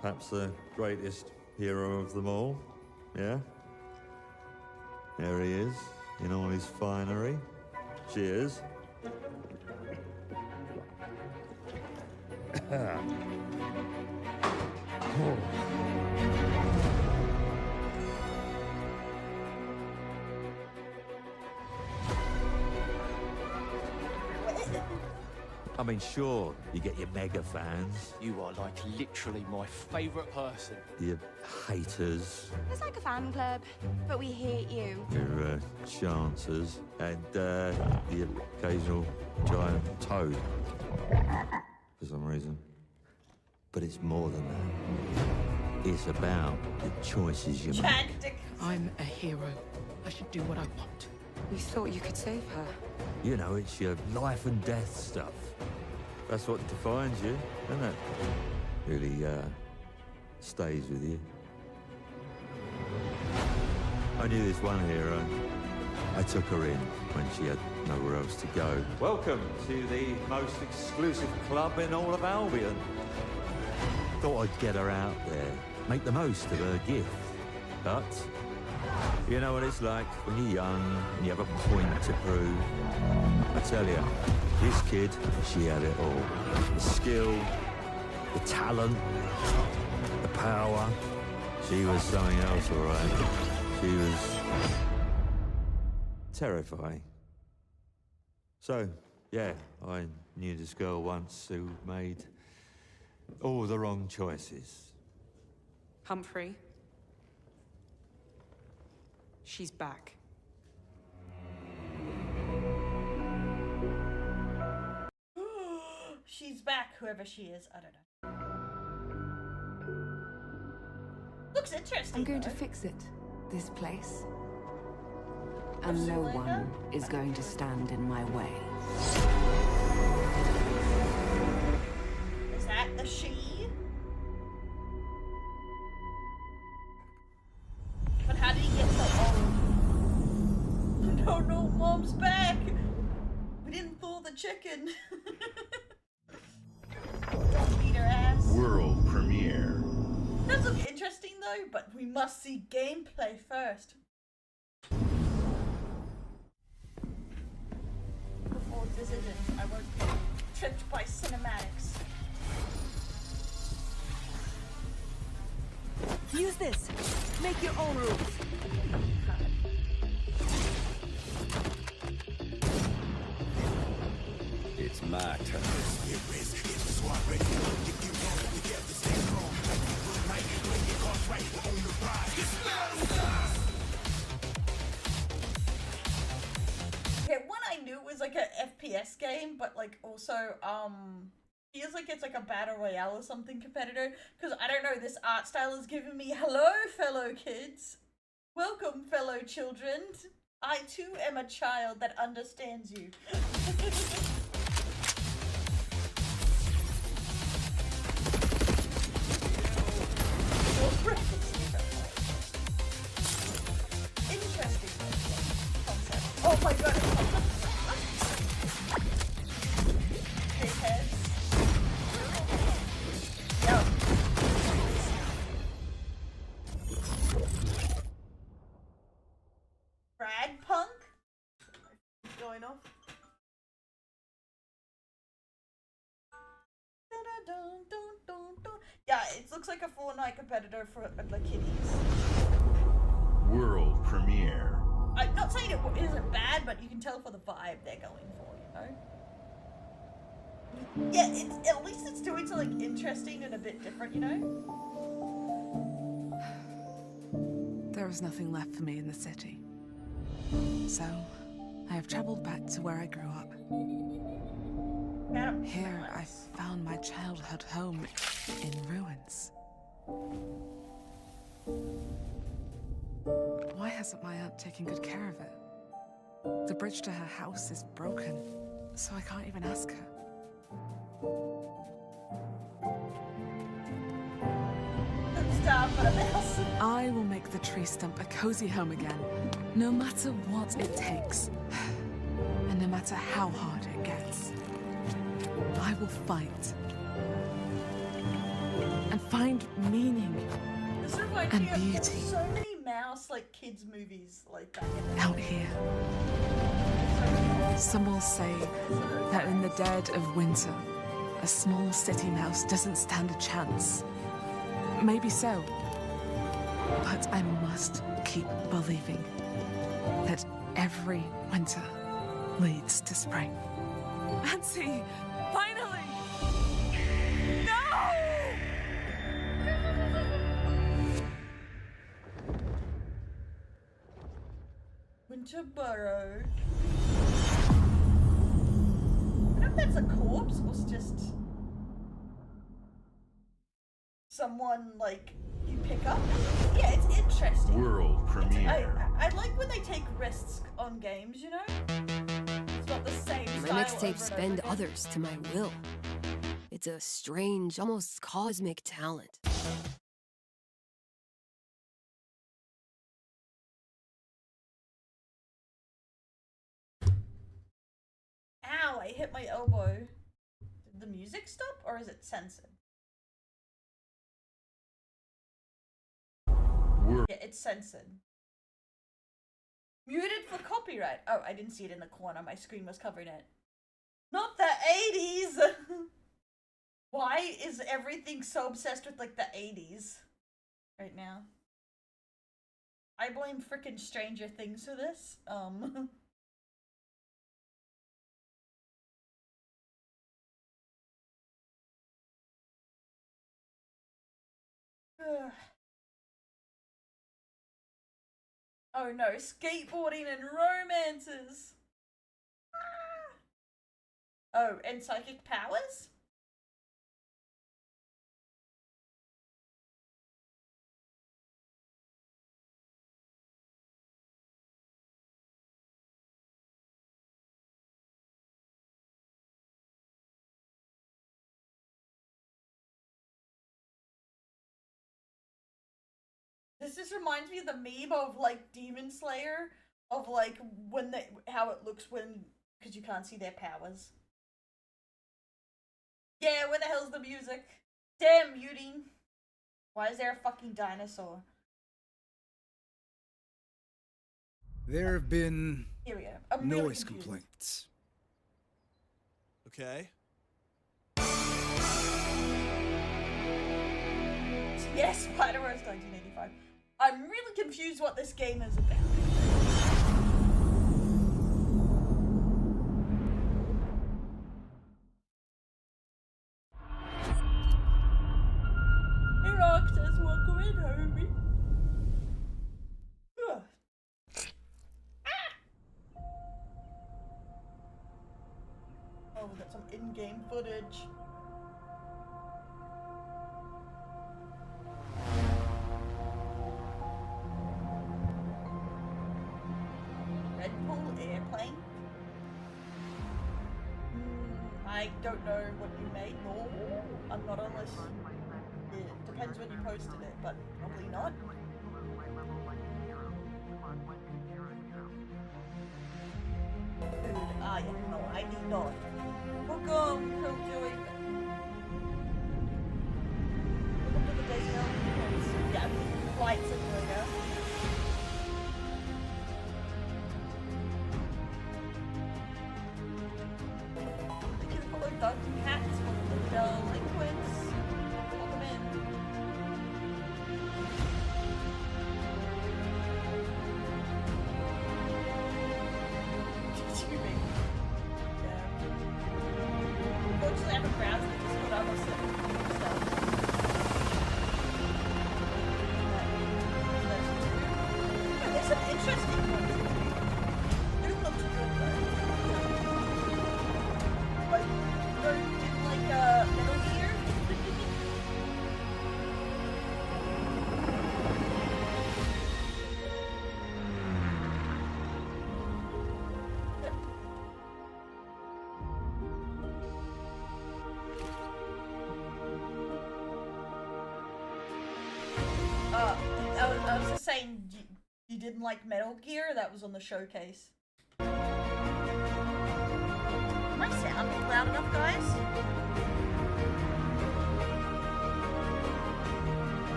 perhaps the greatest hero of them all? Yeah? There he is, in all his finery. Cheers. I mean, sure, you get your mega fans, You are like literally my favourite person. your haters, It's like a fan club, but we hate you. your chancers, and the occasional giant toad, for some reason. But it's more than that. It's about the choices you make. I'm a hero. I should do what I want. We thought you could save her. You know, it's your life and death stuff. That's what defines you, isn't it? Really, stays with you. I knew this one hero. I took her in when she had nowhere else to go. Welcome to the most exclusive club in all of Albion. Thought I'd get her out there, make the most of her gift. But you know what it's like when you're young and you have a point to prove. I tell you, this kid, she had it all. The skill, the talent, the power. She was something else, all right. She was terrifying. So, yeah, I knew this girl once who made all the wrong choices. Humphrey. She's back. She's back, whoever she is. I don't know. Looks interesting. I'm going to though. fix it. This place. And no one is going to stand in my way. Is that the she? But how did he get so old? No, Mom's back! We didn't thaw the chicken. Don't beat her ass. World premiere. Does look interesting though, but we must see gameplay first. Before decisions, I won't be tripped by cinematics. Use this. Make your own rules. It's my turn. Okay, one I knew it was like a FPS game, but like also feels like it's like a battle royale or something competitor, because I don't know, this art style is giving me hello fellow kids, welcome fellow children, I too am a child that understands you. Interesting concept. Oh my god, big heads. Yep. Frag punk? Going off. Yeah, it looks like a Fortnite competitor for the kiddies. World premiere. I'm not saying it isn't bad, but you can tell for the vibe they're going for, you know? Yeah, it's, at least it's doing something interesting and a bit different, you know? There is nothing left for me in the city. So, I have traveled back to where I grew up. Here, I found my childhood home in ruins. Why hasn't my aunt taken good care of it? The bridge to her house is broken, so I can't even ask her. I will make the tree stump a cozy home again, no matter what it takes, and no matter how hard it gets. I will fight and find meaning This reminds and me of beauty so many mouse like kids movies like that. out here. Some will say that in the dead of winter, a small city mouse doesn't stand a chance. Maybe so, but I must keep believing that every winter leads to spring. Auntie, finally! to burrow. I don't know if that's a corpse or it's just someone like you pick up. Yeah, it's interesting. World premiere. I like when they take risks on games, you know? It's not the same style. My mixtapes bend others to my will. It's a strange, almost cosmic talent. Ow, I hit my elbow. Did the music stop or is it censored? Yeah, it's censored. Muted for copyright. Oh, I didn't see it in the corner. My screen was covering it. Not the 80s! Why is everything so obsessed with, like, the 80s right now? I blame frickin' Stranger Things for this. Oh no, skateboarding and romances! Oh, and psychic powers? This just reminds me of the meme of like Demon Slayer, of like when they, how it looks when, because you can't see their powers. Yeah, where the hell's the music? Damn, muting. Why is there a fucking dinosaur? There have been Here we go. I'm really noise confused. complaints. Okay. Yes, Spider-Verse 1985. I'm really confused what this game is about. Hey Roxas, welcome in, homie. Ugh. Oh, we got some in-game footage. Red Bull airplane? I don't know what you made. No, I'm not unless it depends when you posted it, but probably not. Dude, yeah, no, I need not. Welcome, Killjoy. Welcome to the day now. Yeah, flight simulator. Hello, Duncan Cats. Welcome to the Delinquents. Welcome in. Tubing. Yeah. Unfortunately, I haven't browsed the Discord. I must have stuff. Oh, there's some interesting ones. They look good though. Like, Metal Gear? I was just saying, you didn't like Metal Gear? That was on the showcase. Am I sounding loud enough, guys?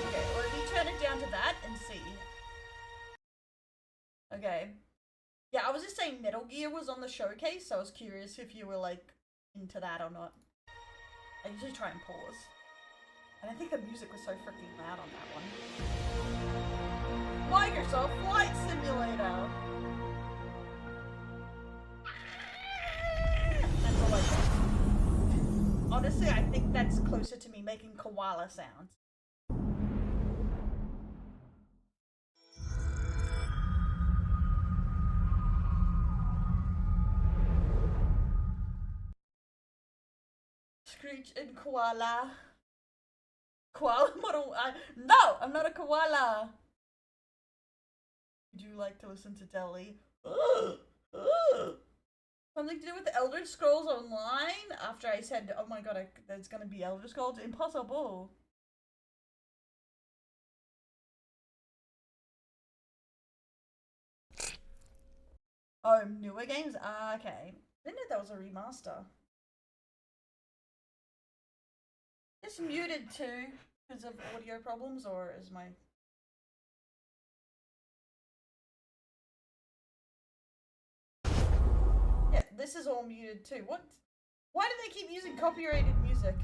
Okay, or let me turn it down to that and see. Okay. Yeah, I was just saying Metal Gear was on the showcase, so I was curious if you were, like, into that or not. I usually try and pause. And I think the music was so freaking loud on that one. Microsoft Flight Simulator! Honestly, I think that's closer to me making koala sounds. Screech and koala. Koala model. No, I'm not a koala. Would you like to listen to Delhi? Something to do with the Elder Scrolls Online? After I said, oh my god, there's gonna be Elder Scrolls? Impossible. Oh, newer games? Ah, okay. I didn't know that was a remaster. It's muted too, because of audio problems, or is my... Yeah, this is all muted too. What? Why do they keep using copyrighted music?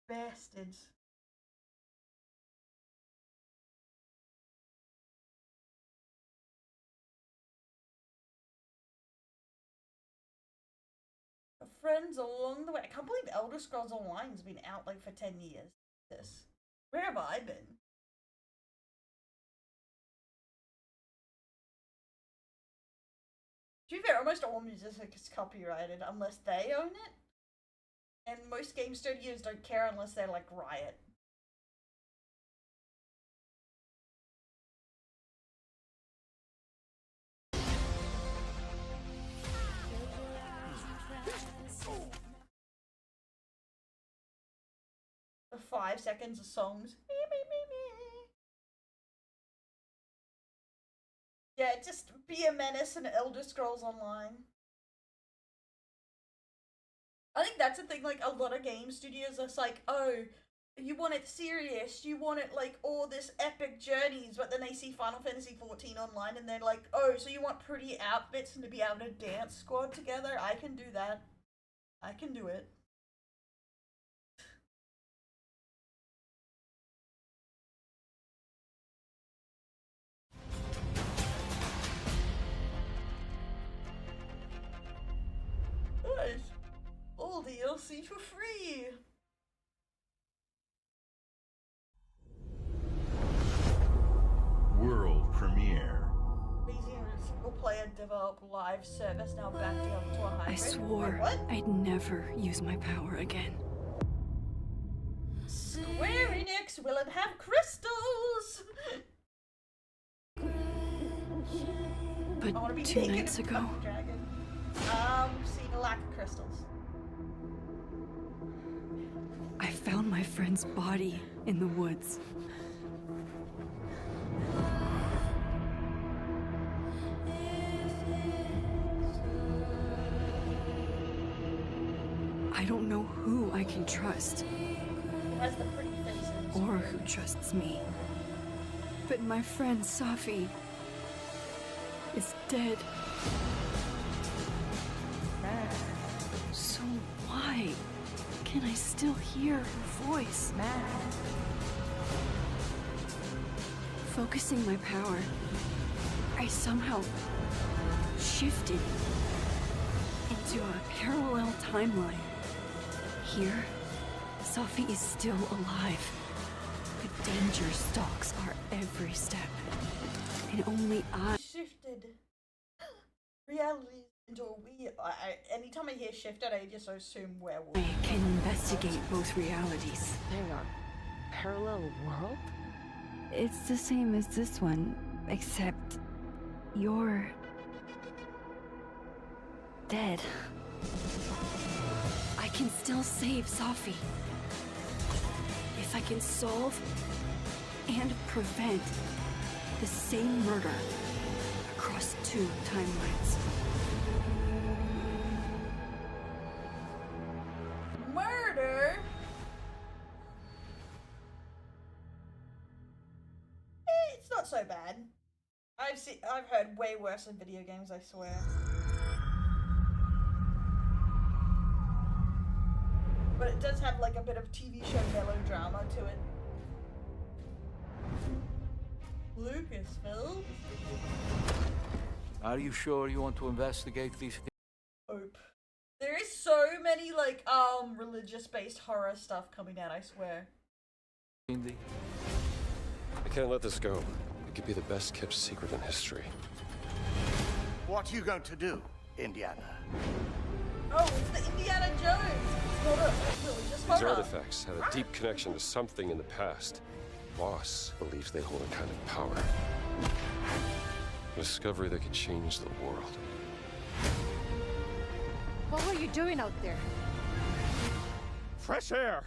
Bastards. Friends along the way. I can't believe Elder Scrolls Online's been out like for 10 years. Where have I been? To be fair, almost all music is copyrighted unless they own it. And most game studios don't care unless they're like Riot. The 5 seconds of songs. Yeah, just be a menace in Elder Scrolls Online. I think that's the thing, like, a lot of game studios are like, oh, you want it serious, you want it, like, all this epic journeys, but then they see Final Fantasy XIV Online and they're like, oh, so you want pretty outfits and to be able to dance squad together? I can do that. I can do it. Nice. All DLC for free. World premiere. Single-player develop live service now backed up to a hybrid. I swore I'd never use my power again. Square Enix will it have crystals? But 2 nights ago, seen a lack of crystals. I found my friend's body in the woods. I don't know who I can trust. Has the pretty faces. Or who trusts me. But my friend Safi is dead. So why can I still hear her voice? Focusing my power, I somehow shifted into a parallel timeline. Here, Safi is still alive, but danger stalks our every step. And only I shifted reality into a weird. Anytime I hear shifted, I just assume werewolf. I can investigate both realities. Hang on. Parallel world? It's the same as this one, except you're dead. I can still save Safi. If I can solve and prevent the same murder across 2 timelines. Murder? It's not so bad. I've heard way worse in video games, I swear. But it does have like a bit of TV show melodrama to it. Lucasfilm? Are you sure you want to investigate these things? Hope. any like religious-based horror stuff coming out, I swear. I can't let this go. It could be the best kept secret in history. What are you going to do, Indiana? Oh, it's the Indiana Jones. It's not a religious These horror. artifacts have a deep connection to something in the past. Boss believes they hold a kind of power. A discovery that could change the world. What were you doing out there? Fresh air!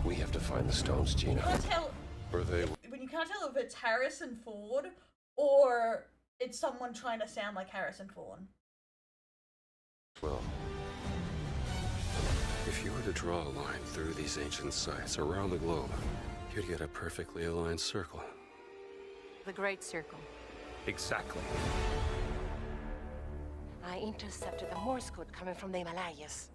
We have to find the stones, Gina. Can't tell Or they... when you can't tell if it's Harrison Ford or it's someone trying to sound like Harrison Ford. Well, if you were to draw a line through these ancient sites around the globe, you'd get a perfectly aligned circle. The Great Circle. Exactly. I intercepted the Morse code coming from the Himalayas.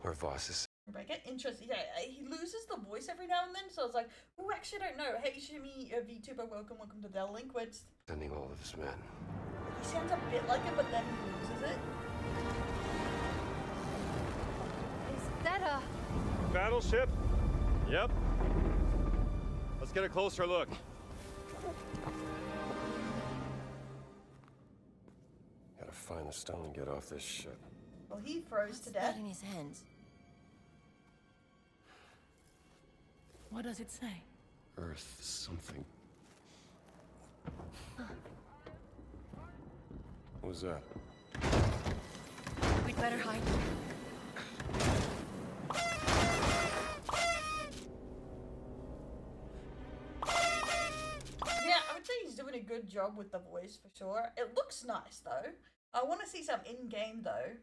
Our boss is Break it. Interesting. Yeah, he loses the voice every now and then, so I was like, oh, actually, I don't know. Hey, Shimmy, Vtuber, welcome to the Linkwits. sending all of his men. He sounds a bit like it, but then he loses it. Is that a battleship? Yep. Let's get a closer look. Gotta find the stone and get off this ship. Well, he froze to death. in his hands. What does it say? Earth something. What was that? We'd better hide. Yeah, I would say he's doing a good job with the voice for sure. It looks nice though. I want to see some in-game though.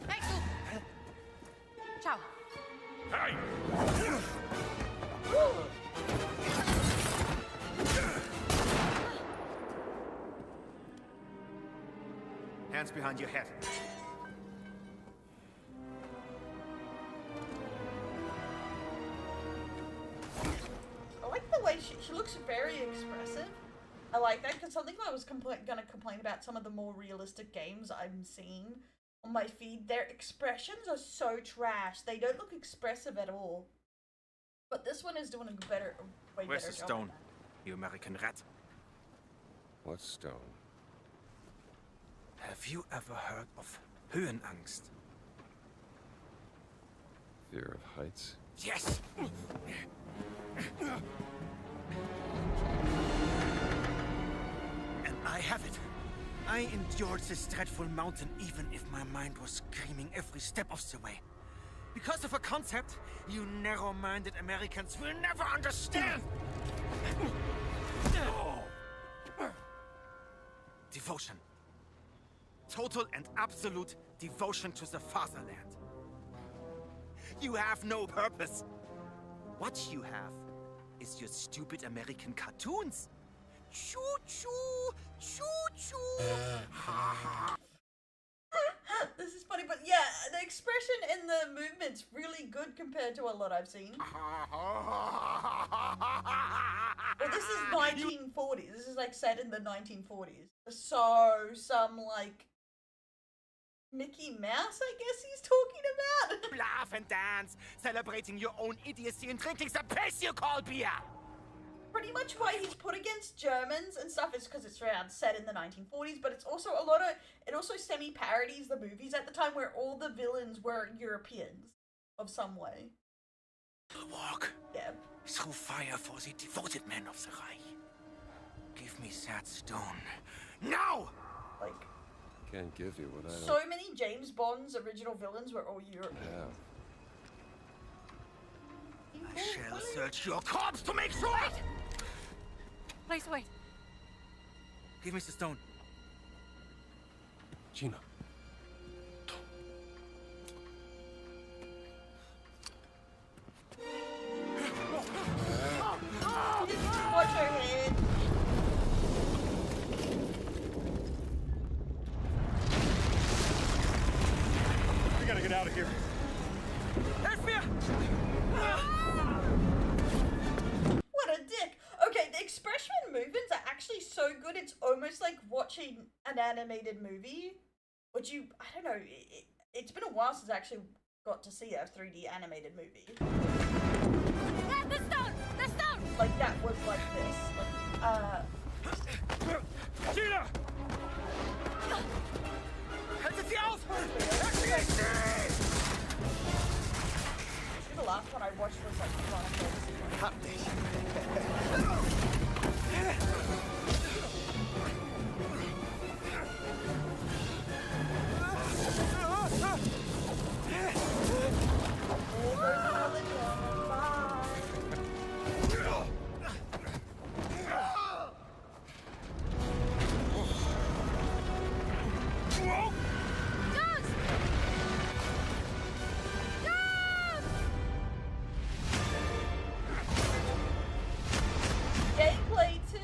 Hey, tú! Ciao. Hey! Hands behind your head. I like the way she looks very expressive. I like that because something I was gonna complain about some of the more realistic games I'm seeing on my feed. Their expressions are so trash. They don't look expressive at all. But this one is doing a way Where's better the job. stone, you American rat? What stone? Have you ever heard of Höhenangst? Fear of heights? Yes! And I have it. I endured this dreadful mountain even if my mind was screaming every step of the way. Because of a concept you narrow-minded Americans will never understand! Devotion. Total and absolute devotion to the fatherland. You have no purpose. What you have is your stupid American cartoons. Choo-choo! Choo-choo! This is funny, but yeah, the expression in the movement's really good compared to a lot I've seen. Well, this is 1940s. This is like set in the 1940s. So, some like Mickey Mouse, I guess he's talking about. Laugh and dance, celebrating your own idiocy and drinking the piss you call beer. Pretty much why he's put against Germans and stuff is because it's around set in the 1940s, but it's also a lot of, it also semi-parodies the movies at the time where all the villains were Europeans of some way. Walk Yeah. through fire for the devoted men of the Reich. Give me that stone. Now! Like, Can't give you what I don't so many James Bond's original villains were all European. have. I shall search your corpse to make sure! Please wait. Give me the stone. Gina. Watch your head. We gotta get out of here. Help me! What a dick. Okay, the expression so good, it's almost like watching an animated movie. Which I don't know, it's been a while since I actually got to see a 3D animated movie. The stone! The stone! Like, that was like this. Gina! Haltet sie auf! The last one I watched was like Chronicles. Hab dich! Gameplay too.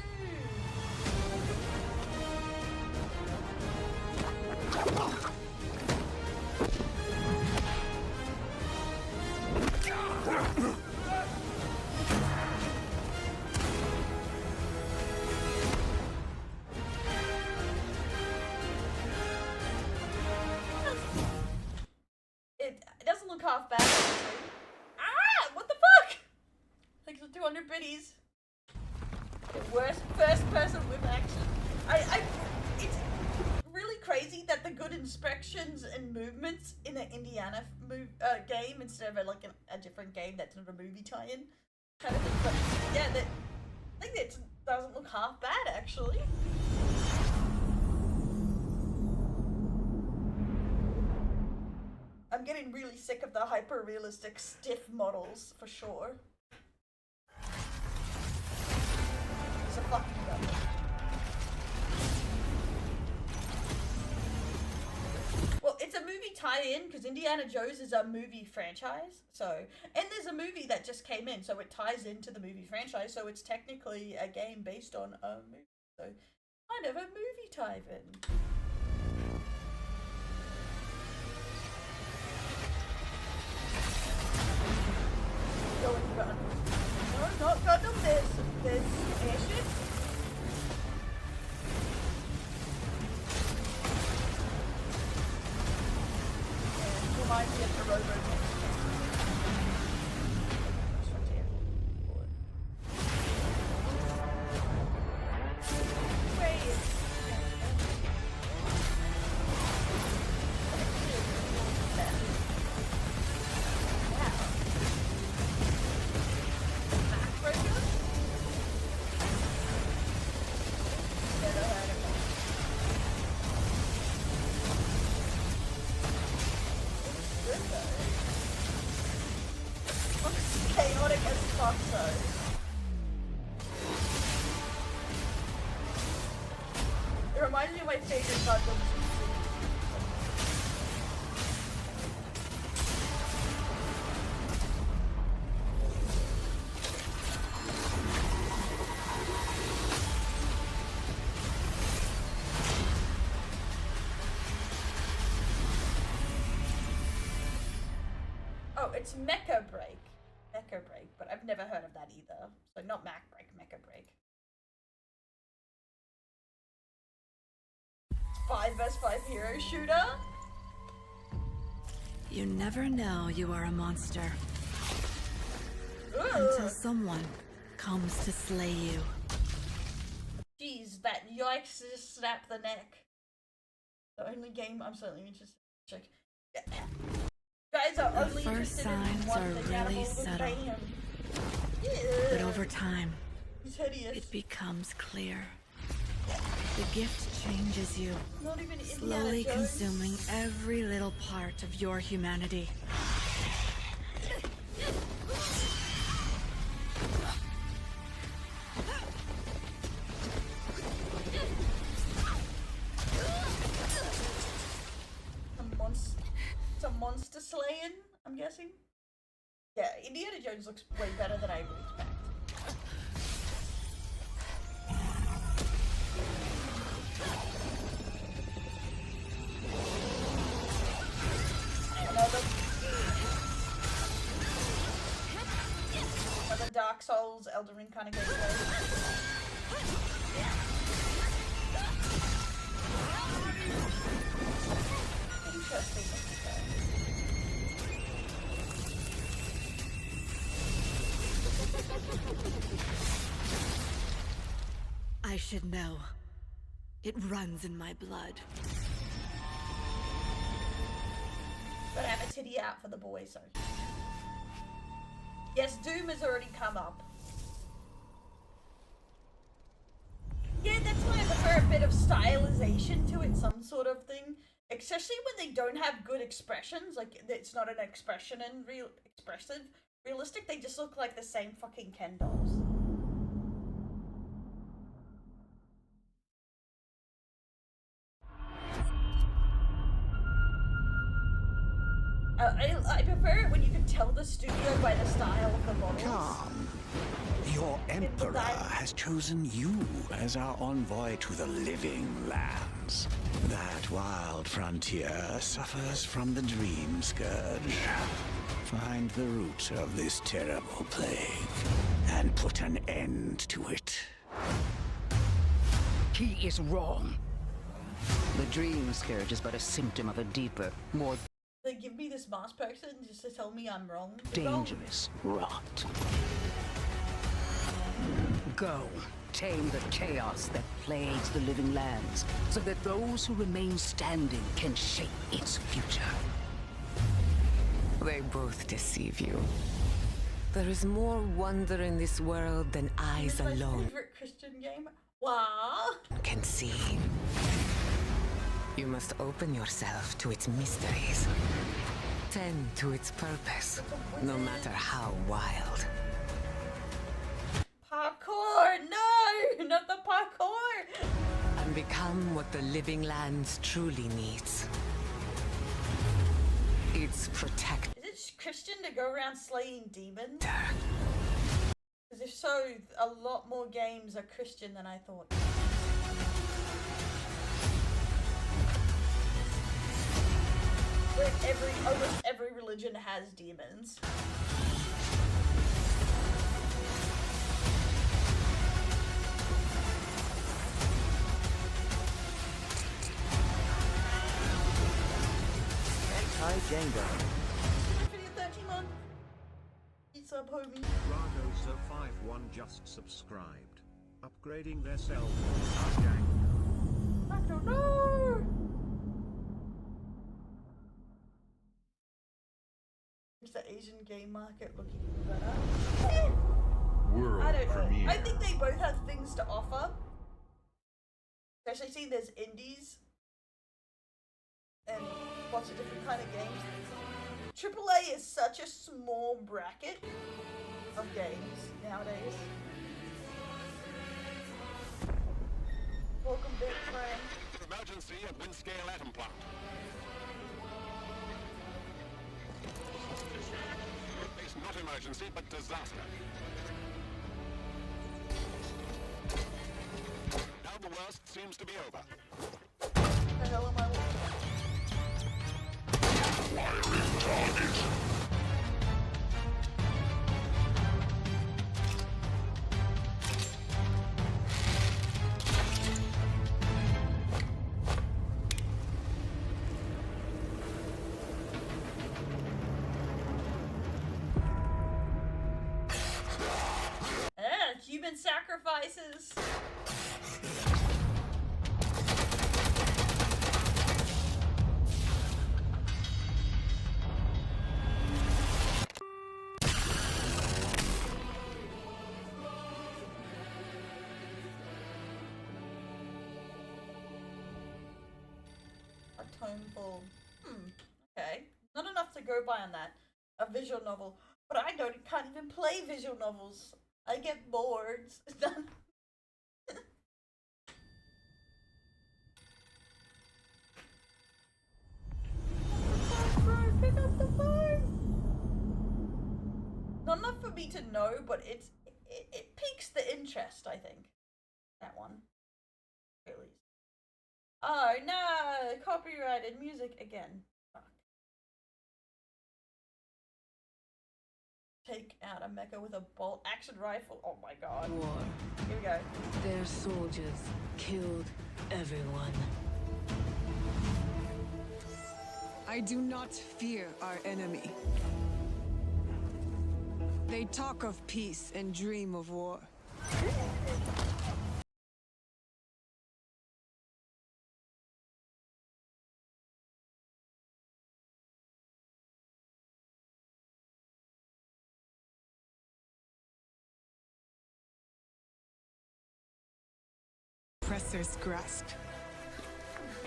It doesn't look half bad. Ah! What the fuck? Like the 200 biddies. The worst first person with action. It's really crazy that the good inspections and movements in an Indiana game instead of like a different game that's not a movie tie-in kind of thing. But yeah, I think it doesn't look half bad actually. I'm getting really sick of the hyper-realistic stiff models for sure. It's a fucking gun. Well, it's a movie tie-in because Indiana Jones is a movie franchise. So, and there's a movie that just came in, so it ties into the movie franchise. So it's technically a game based on a movie. So, kind of a movie tie-in. Going gun. No, not Gundam. There's airships. And reminds me of the Robotech. Chaotic as fuck though. It reminds me of my favorite Gundam. Oh, it's Mecha Break. Mecha Break, but I've never heard of that either. So not Mac Break, Mecha Break. 5 vs 5 hero shooter. You never know you are a monster. Ooh. Until someone comes to slay you. Jeez, that yikes just snapped the neck. The only game I'm certainly interested in. Check. Guys are The only first interested in signs one are thing, really animals with subtle. bam. But over time, He's hideous. it becomes clear. The gift changes you, Not even Indiana slowly Jones. consuming every little part of your humanity. Some monster slaying, I'm guessing. Yeah, Indiana Jones looks way better than I would expect. Another Dark Souls, Elden Ring kind of gameplay. should know. It runs in my blood. Gotta have a titty out for the boy, so. Yes, Doom has already come up. Yeah, that's why I prefer a bit of stylization to it, some sort of thing. Especially when they don't have good expressions, like it's not an expression and realistic, they just look like the same fucking Ken dolls. I prefer it when you can tell the studio by the style of the models. Come. Your Emperor has chosen you as our envoy to the living lands. That wild frontier suffers from the dream scourge. Find the root of this terrible plague and put an end to it. He is wrong. The dream scourge is but a symptom of a deeper, more They give me this masked person just to tell me I'm wrong. dangerous rot. Go, tame the chaos that plagues the living lands, so that those who remain standing can shape its future. They both deceive you. There is more wonder in this world than eyes It's my alone favorite Christian game. Wow. can see. You must open yourself to its mysteries. Tend to its purpose, no matter how wild. Parkour! No! Not the parkour! And become what the living lands truly needs. Its protect. Is it Christian to go around slaying demons? Because if so, a lot more games are Christian than I thought. Where almost every religion has demons. Anti-Django. For your 13-month. It's up, homie. Rado51 just subscribed. Upgrading their cell phone. Actaully, no! Is the Asian game market looking better? World I don't know. premiere. I think they both have things to offer. Especially seeing there's indies and lots of different kind of games. AAA is such a small bracket of games nowadays. Welcome back, friend. Emergency at Windscale Atom Plant. It's not emergency, but disaster. Now the worst seems to be over. The hell am I Firing target. human sacrifices? A toneful. Okay. Not enough to go by on that. A visual novel. But I can't even play visual novels. I get bored. Pick up the phone. Not enough for me to know, but it piques the interest, I think. That one. Really. Oh no! Copyrighted music again. Fuck. Take out a mecha with a bolt action rifle. Oh my god. War. Here we go. Their soldiers killed everyone. I do not fear our enemy. They talk of peace and dream of war. Caesar's grasp.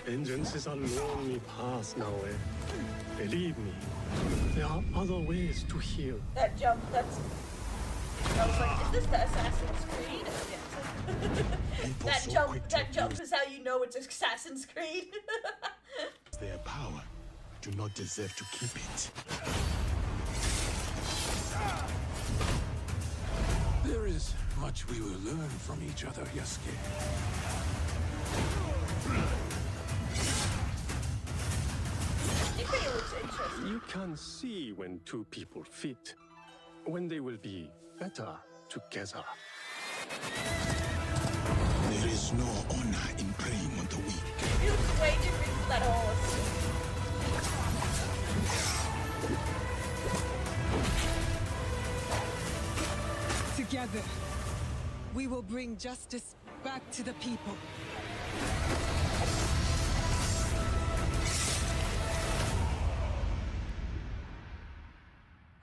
Vengeance is a lonely path now, Believe me, there are other ways to heal. That jump, that's... I was like, is this the Assassin's Creed? Yes. that jump is how you know it's Assassin's Creed. Their power do not deserve to keep it. There is much we will learn from each other, Yasuke. It looks interesting. You can see when two people fit, when they will be better together. There is no honor in preying on the weak. It looks way different from that horse. Together, we will bring justice back to the people.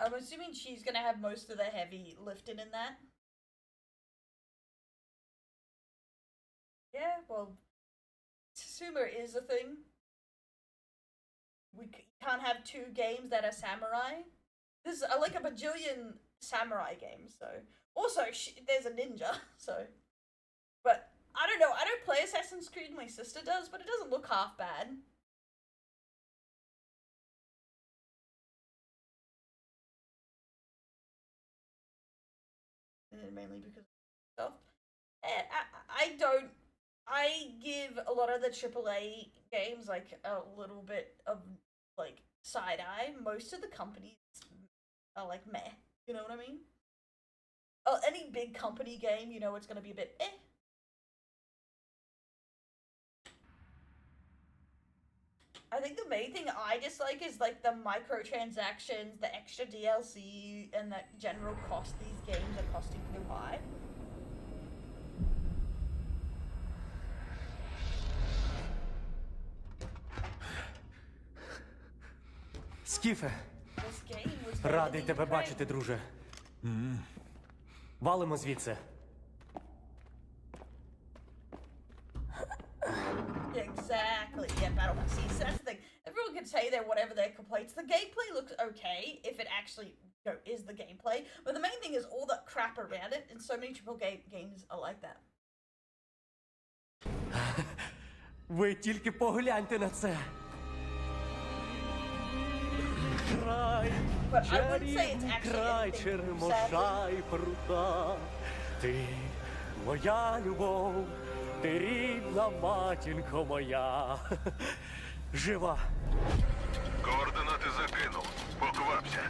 I'm assuming she's gonna have most of the heavy lifting in that. Yeah, well, Sumer is a thing. We can't have two games that are samurai. There's like a bajillion samurai games, so... Also, there's a ninja, so... But, I don't know, I don't play Assassin's Creed, my sister does, but it doesn't look half bad. Mainly because of stuff. And I give a lot of the AAA games like a little bit of like side eye. Most of the companies are like meh. You know what I mean? Any big company game, you know, it's gonna be a bit eh. I think the main thing I dislike is like the microtransactions, the extra DLC, and the general cost these games are costing too high. Скіфе, This game was радий тебе бачити, друже. Валимо звідси. Exactly. Yeah, Battle Pass. See, so that's the thing. Everyone can say they're whatever their complaints. The gameplay looks okay if it actually, you know, is the gameplay. But the main thing is all the crap around it, and so many AAA games are like that. Ви тільки погляньте на це. Край, чарівний край, черемоша і прута. Ти моя любов. Ти рідна матінко моя. Жива. Координати закинув. Поквапся.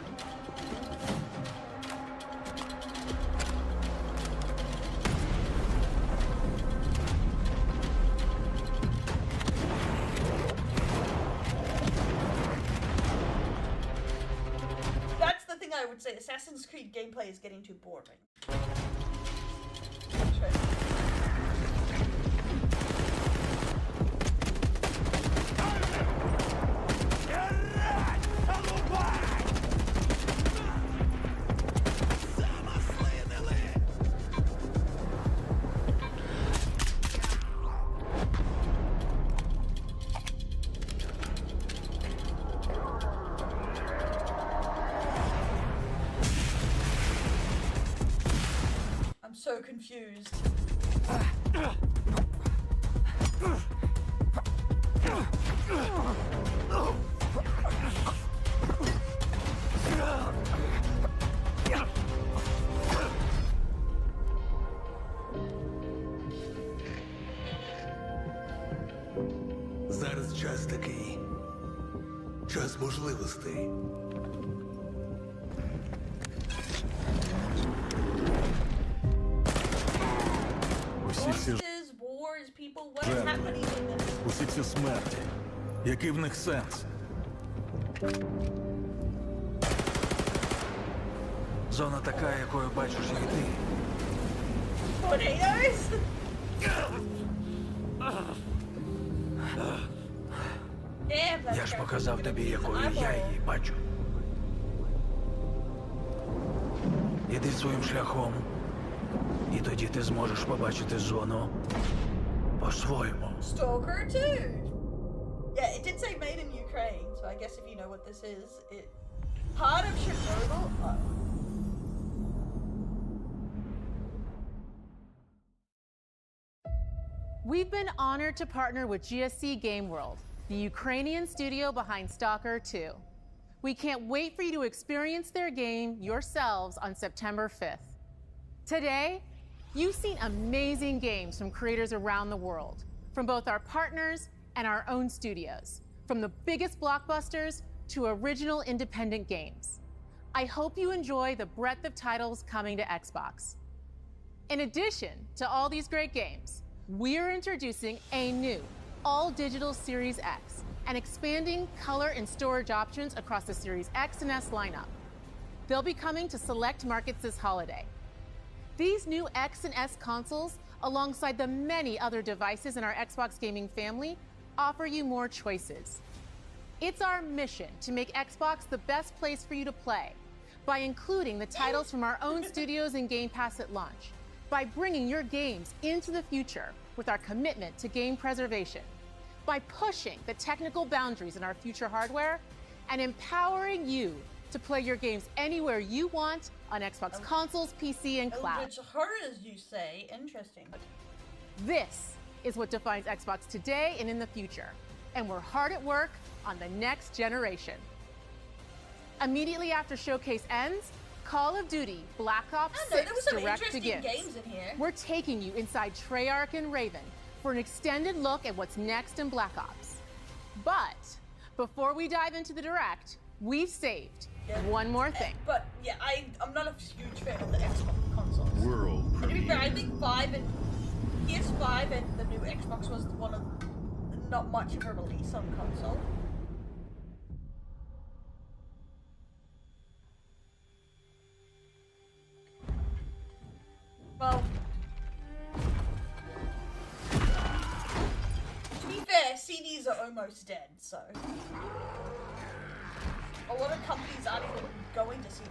That's the thing I would say. Assassin's Creed gameplay is getting too boring. So confused. Зараз час такий. Час можливостей. Wars, people, what is happening in this? Усі ці смерті. Який в них сенс? Зона така, якою бачиш і ти. Tornadoes? Я ж показав тобі, якою я її бачу. Іди своїм шляхом, і тоді ти зможеш побачити зону по-своему. Stalker 2! Yeah, it did say made in Ukraine, so I guess if you know what this is, it... Part of Chernobyl? Oh. We've been honored to partner with GSC Game World, the Ukrainian studio behind Stalker 2. We can't wait for you to experience their game yourselves on September 5th. Today, you've seen amazing games from creators around the world, from both our partners and our own studios, from the biggest blockbusters to original independent games. I hope you enjoy the breadth of titles coming to Xbox. In addition to all these great games, we're introducing a new all-digital Series X and expanding color and storage options across the Series X and S lineup. They'll be coming to select markets this holiday. These new X and S consoles, alongside the many other devices in our Xbox gaming family, offer you more choices. It's our mission to make Xbox the best place for you to play by including the titles from our own studios in Game Pass at launch, by bringing your games into the future with our commitment to game preservation, by pushing the technical boundaries in our future hardware, and empowering you to play your games anywhere you want on Xbox consoles, PC, and cloud. Which hurt, as you say. Interesting. This is what defines Xbox today and in the future, and we're hard at work on the next generation. Immediately after Showcase ends, Call of Duty Black Ops 6 Direct begins. Games in here. We're taking you inside Treyarch and Raven for an extended look at what's next in Black Ops. But before we dive into the Direct, we've saved one more thing. But yeah, I'm not a huge fan of the Xbox consoles. World And to be fair, I think PS5 and the new Xbox was one of not much of a release on console. Well, to be fair, CDs are almost dead, so a lot of companies aren't even going to CDs.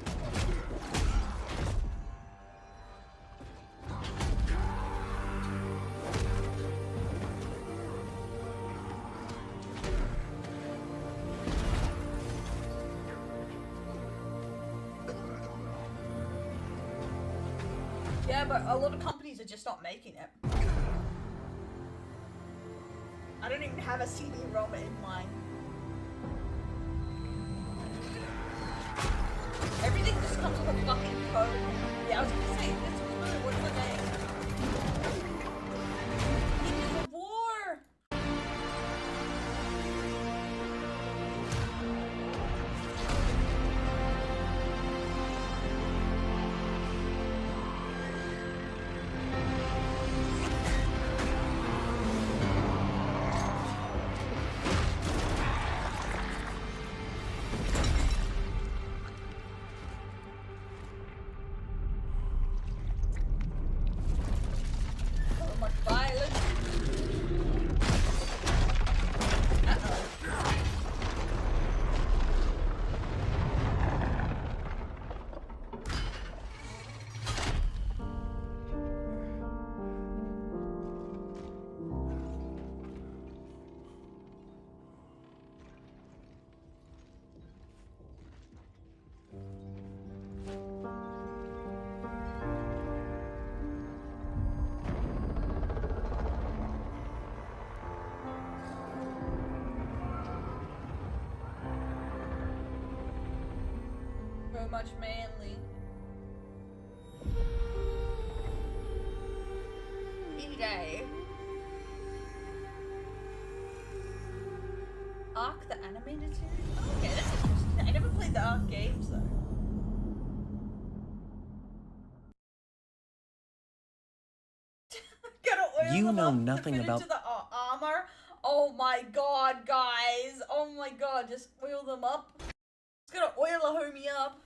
Yeah, but a lot of companies are just not making it. I don't even have a CD-ROM in mind. Everything just comes with a fucking code. Yeah, I was gonna say, this was what's the name? Heroes of War! So much manly. E-Day. Ark, the animated series? Oh, okay, that's interesting. I never played the Ark games though. You know nothing about into the armor. Oh my god, guys. Oh my god, just oil them up. Just gotta oil a homie up.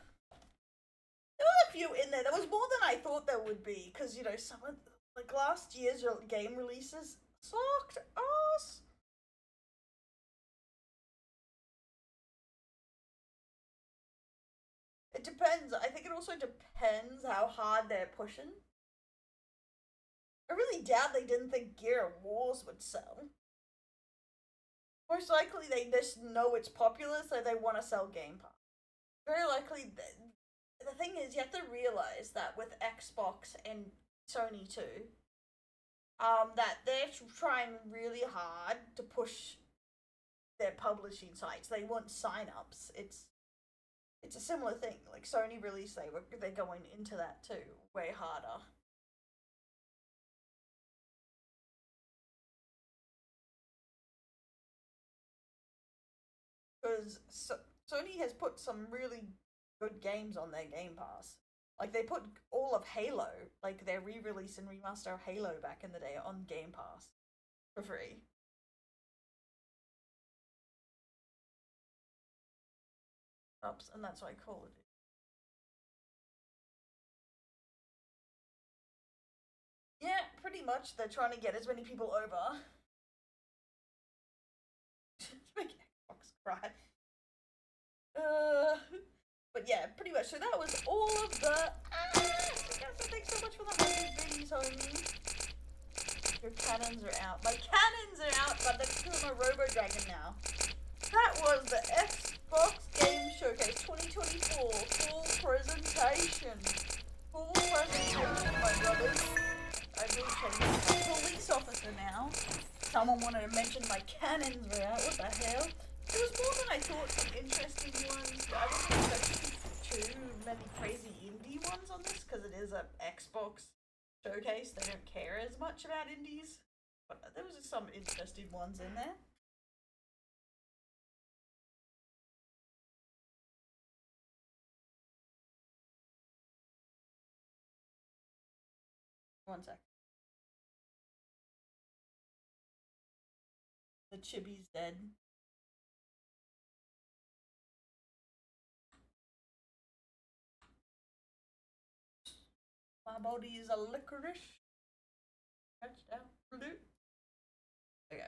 There was a few in there. There was more than I thought there would be. Because, you know, some of, like, last year's game releases sucked ass. It depends. I think it also depends how hard they're pushing. I really doubt they didn't think Gear of Wars would sell. Most likely they just know it's popular, so they want to sell Game Pass. Very likely, the thing is, you have to realize that with Xbox and Sony too, that they're trying really hard to push their publishing sites. They want sign-ups. It's a similar thing. Like Sony released, they're going into that too, way harder. Because Sony has put some really good games on their Game Pass. Like, they put all of Halo, like their re-release and remaster of Halo back in the day, on Game Pass for free. Oops, and that's why I call it. Yeah, pretty much. They're trying to get as many people over. Make Xbox cry. But yeah, pretty much. So that was all of the. Thanks so much for the 100 videos, homie. Your cannons are out. My cannons are out, but let's kill my Robo Dragon now. That was the Xbox Game Showcase 2024 full presentation. Full presentation, my brothers. I will change. I'm a police officer now. Someone wanted to mention my cannons were out. What the hell? There was more than I thought. Some interesting ones. I wasn't expecting too many crazy indie ones on this because it is an Xbox showcase. They don't care as much about indies, but there was some interesting ones in there. One sec. The chibi's dead. My body is a licorice. Touchdown. Okay.